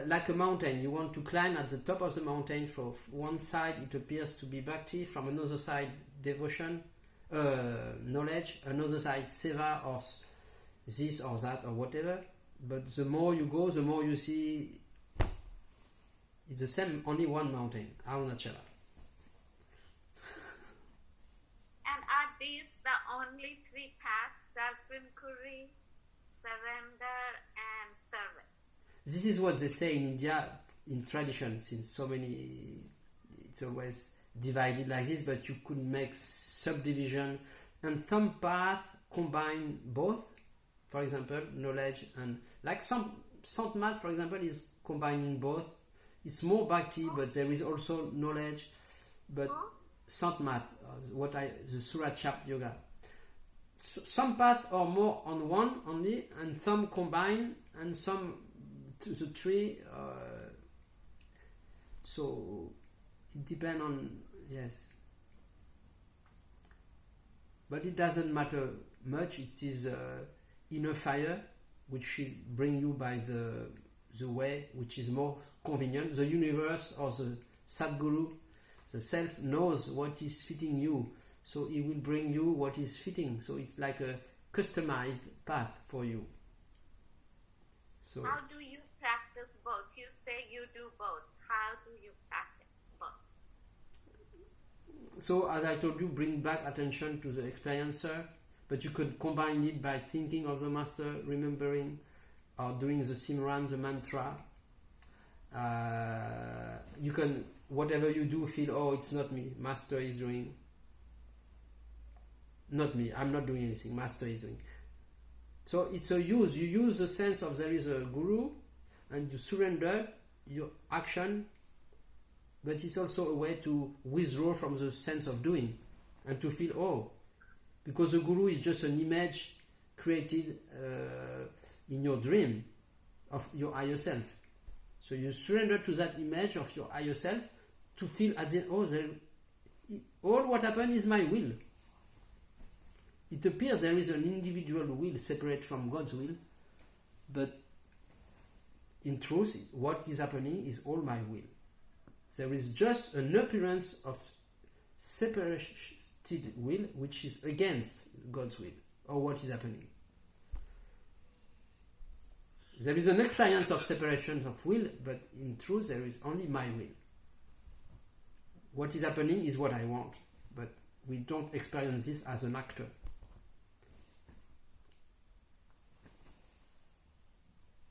like a mountain. You want to climb at the top of the mountain. From one side, it appears to be bhakti. From another side, devotion, knowledge. Another side, seva, or this or that, or whatever. But the more you go, the more you see it's the same, only one mountain, Arunachala. And are these the only three paths? Self-inquiry, surrender, and service? This is what they say in India, in tradition, since so many, it's always divided like this, but you could make subdivision, and some paths combine both. For example, knowledge and like some Sant Mat, for example, is combining both. It's more bhakti, but there is also knowledge. But Sant Mat, the Surat Chap Yoga. Some paths are more on one only, and some combine, and some the three. So it depends on, yes. But it doesn't matter much. It is inner fire which will bring you by the way which is more convenient. The universe or the Sadguru, the self, knows what is fitting you, so it will bring you what is fitting. So it's like a customized path for you. So how do you practice both? You say you do both. How do you practice both? So as I told you, bring back attention to the experiencer, but you could combine it by thinking of the master, remembering, or doing the Simran, the mantra. You can, whatever you do, feel, oh, it's not me, master is doing. Not me, I'm not doing anything, master is doing. So it's a use. You use the sense of there is a guru, and you surrender your action, but it's also a way to withdraw from the sense of doing and to feel, oh, because the guru is just an image created in your dream of your higher self. So you surrender to that image of your higher self to feel at the end, oh, all what happened is my will. It appears there is an individual will separate from God's will, but in truth, what is happening is all my will. There is just an appearance of separated will which is against God's will, or what is happening. There is an experience of separation of will, but in truth there is only my will. What is happening is what I want, but we don't experience this as an actor.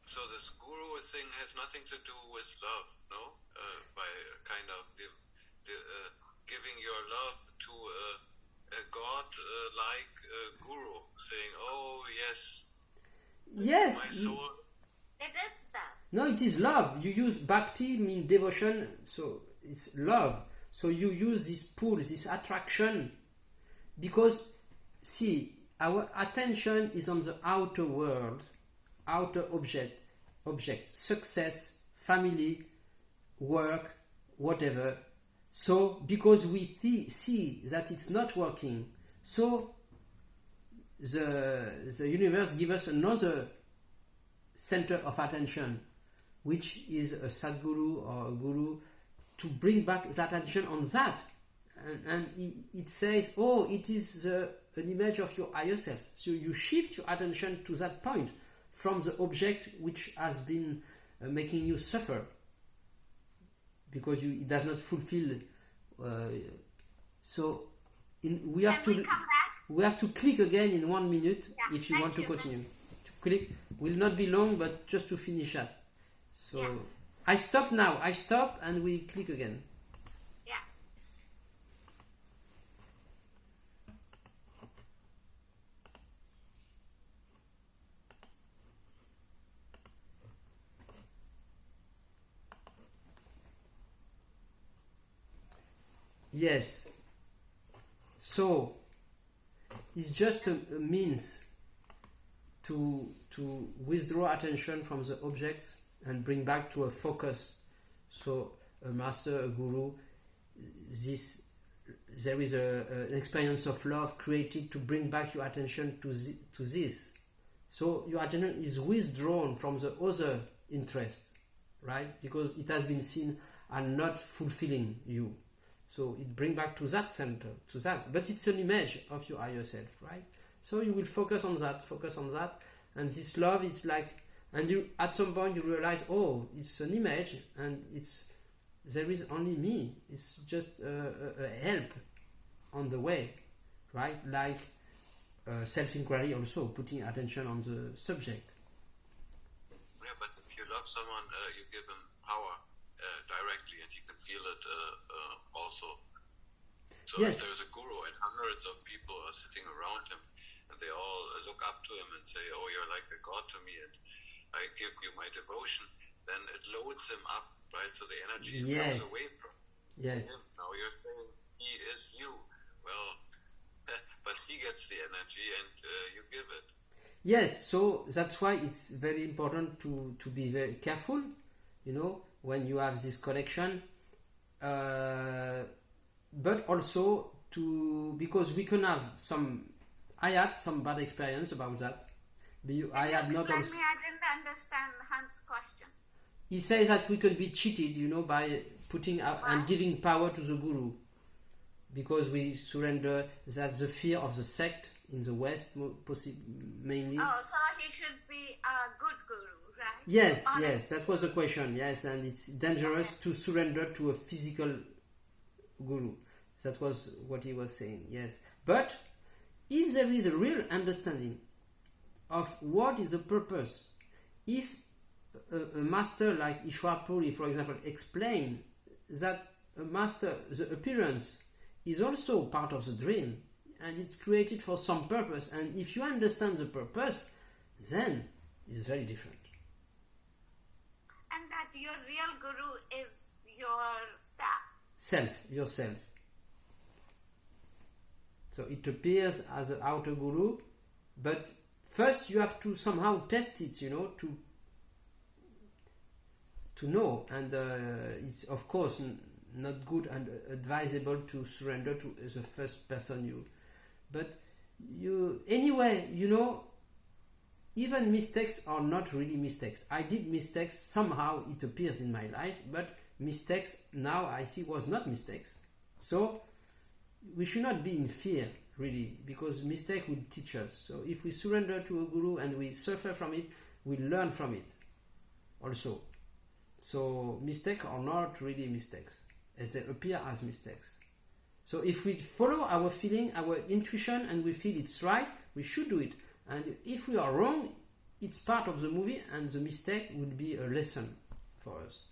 So this guru thing has nothing to do with love, no? By kind of giving your love to a God-like guru, saying, "Oh yes, yes, my soul." It is that. No, it is love. You use bhakti, mean devotion, so it's love. So you use this pull, this attraction, because see, our attention is on the outer world, outer objects, success, family, work, whatever. So because we see that it's not working, so the universe gives us another center of attention, which is a Sadguru or a Guru, to bring back that attention on that. And it says, oh, it is an image of your higher self. So you shift your attention to that point from the object which has been making you suffer, because it does not fulfill. We have to click again in 1 minute if you want to continue. To click will not be long, but just to finish that. So yeah. I stop now. I stop and we click again. Yeah. Yes. So it's just a means to withdraw attention from the objects and bring back to a focus. So a master, a guru, there is an experience of love created to bring back your attention to this. So your attention is withdrawn from the other interests, right? Because it has been seen and not fulfilling you. So it brings back to that center, to that. But it's an image of your higher self, right? So you will focus on that, and this love, it's like, and you at some point you realize, oh, it's an image, and there is only me. It's just a help on the way, right? Like self-inquiry, also putting attention on the subject. Yeah, but if you love someone, you give him power directly, and he can feel it also. So yes. If there's a guru and hundreds of people are sitting around him, and they all look up to him and say, "Oh, you're like a god to me, and I give you my devotion," then it loads him up, right? So the energy comes away from him. Now you're saying he is you. Well, but he gets the energy and you give it. Yes, so that's why it's very important to be very careful, when you have this connection. But also because we can have I had some bad experience about that. I had not. I didn't understand Hans' question. He says that we can be cheated, by putting and giving power to the guru, because we surrender. That's the fear of the sect in the West, mainly. Oh, so he should be a good guru, right? Yes, that was the question. Yes, and it's dangerous to surrender to a physical guru. That was what he was saying, yes. But if there is a real understanding of what is the purpose, if a master like Ishwar Puri, for example, explain that a master, the appearance is also part of the dream and it's created for some purpose, and if you understand the purpose, then it's very different. And that your real guru is yourself. Yourself. So it appears as an outer guru, but first you have to somehow test it, to know. And it's of course not good and advisable to surrender to the first person but anyway, even mistakes are not really mistakes. I did mistakes, somehow it appears in my life, but mistakes now I see was not mistakes. So we should not be in fear, really, because mistake will teach us. So if we surrender to a guru and we suffer from it, we learn from it also. So mistakes are not really mistakes, as they appear as mistakes. So if we follow our feeling, our intuition, and we feel it's right, we should do it. And if we are wrong, it's part of the movie, and the mistake will be a lesson for us.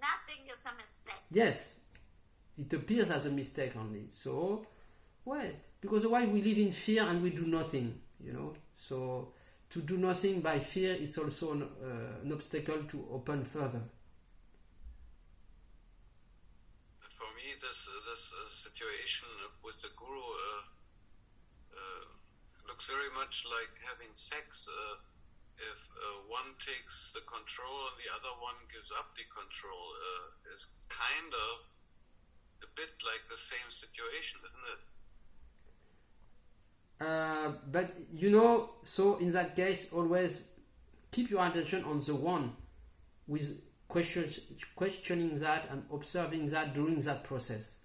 Nothing is a mistake. Yes, it appears as a mistake only. So, because otherwise we live in fear and we do nothing, So to do nothing by fear, it's also an obstacle to open further. For me, this situation with the guru looks very much like having sex. If one takes the control and the other one gives up the control, is kind of a bit like the same situation, isn't it? But so in that case, always keep your attention on the one with questioning that and observing that during that process.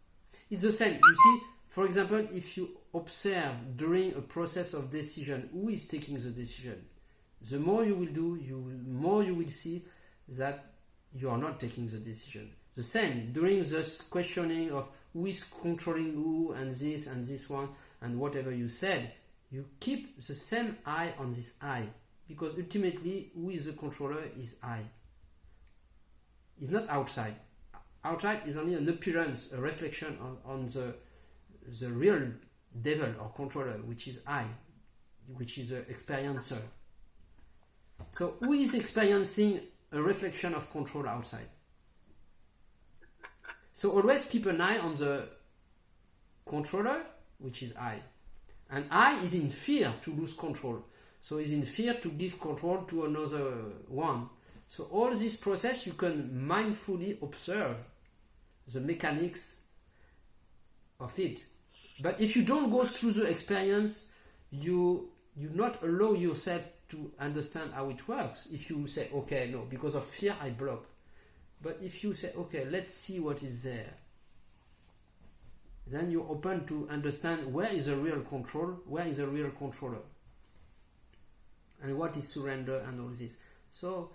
It's the same. You see, for example, if you observe during a process of decision who is taking the decision, the more you will do, more you will see that you are not taking the decision. The same during this questioning of who is controlling who and this one and whatever you said, you keep the same eye on this eye, because ultimately who is the controller is I. It's not outside. Outside is only an appearance, a reflection on the real devil or controller, which is I, which is the experiencer. So who is experiencing a reflection of control outside? So always keep an eye on the controller, which is I. And I is in fear to lose control. So is in fear to give control to another one. So all this process you can mindfully observe the mechanics of it. But if you don't go through the experience, you not allow yourself to understand how it works. If you say, okay, no, because of fear I block. But if you say, okay, let's see what is there, then you're open to understand where is the real control, where is the real controller, and what is surrender and all this. So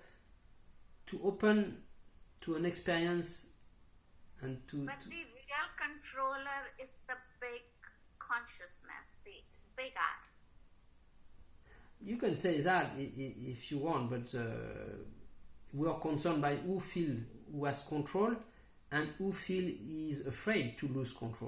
to open to an experience and to... But the real controller is the big consciousness, the big I. You can say that if you want, but we are concerned by who has control and who is afraid to lose control.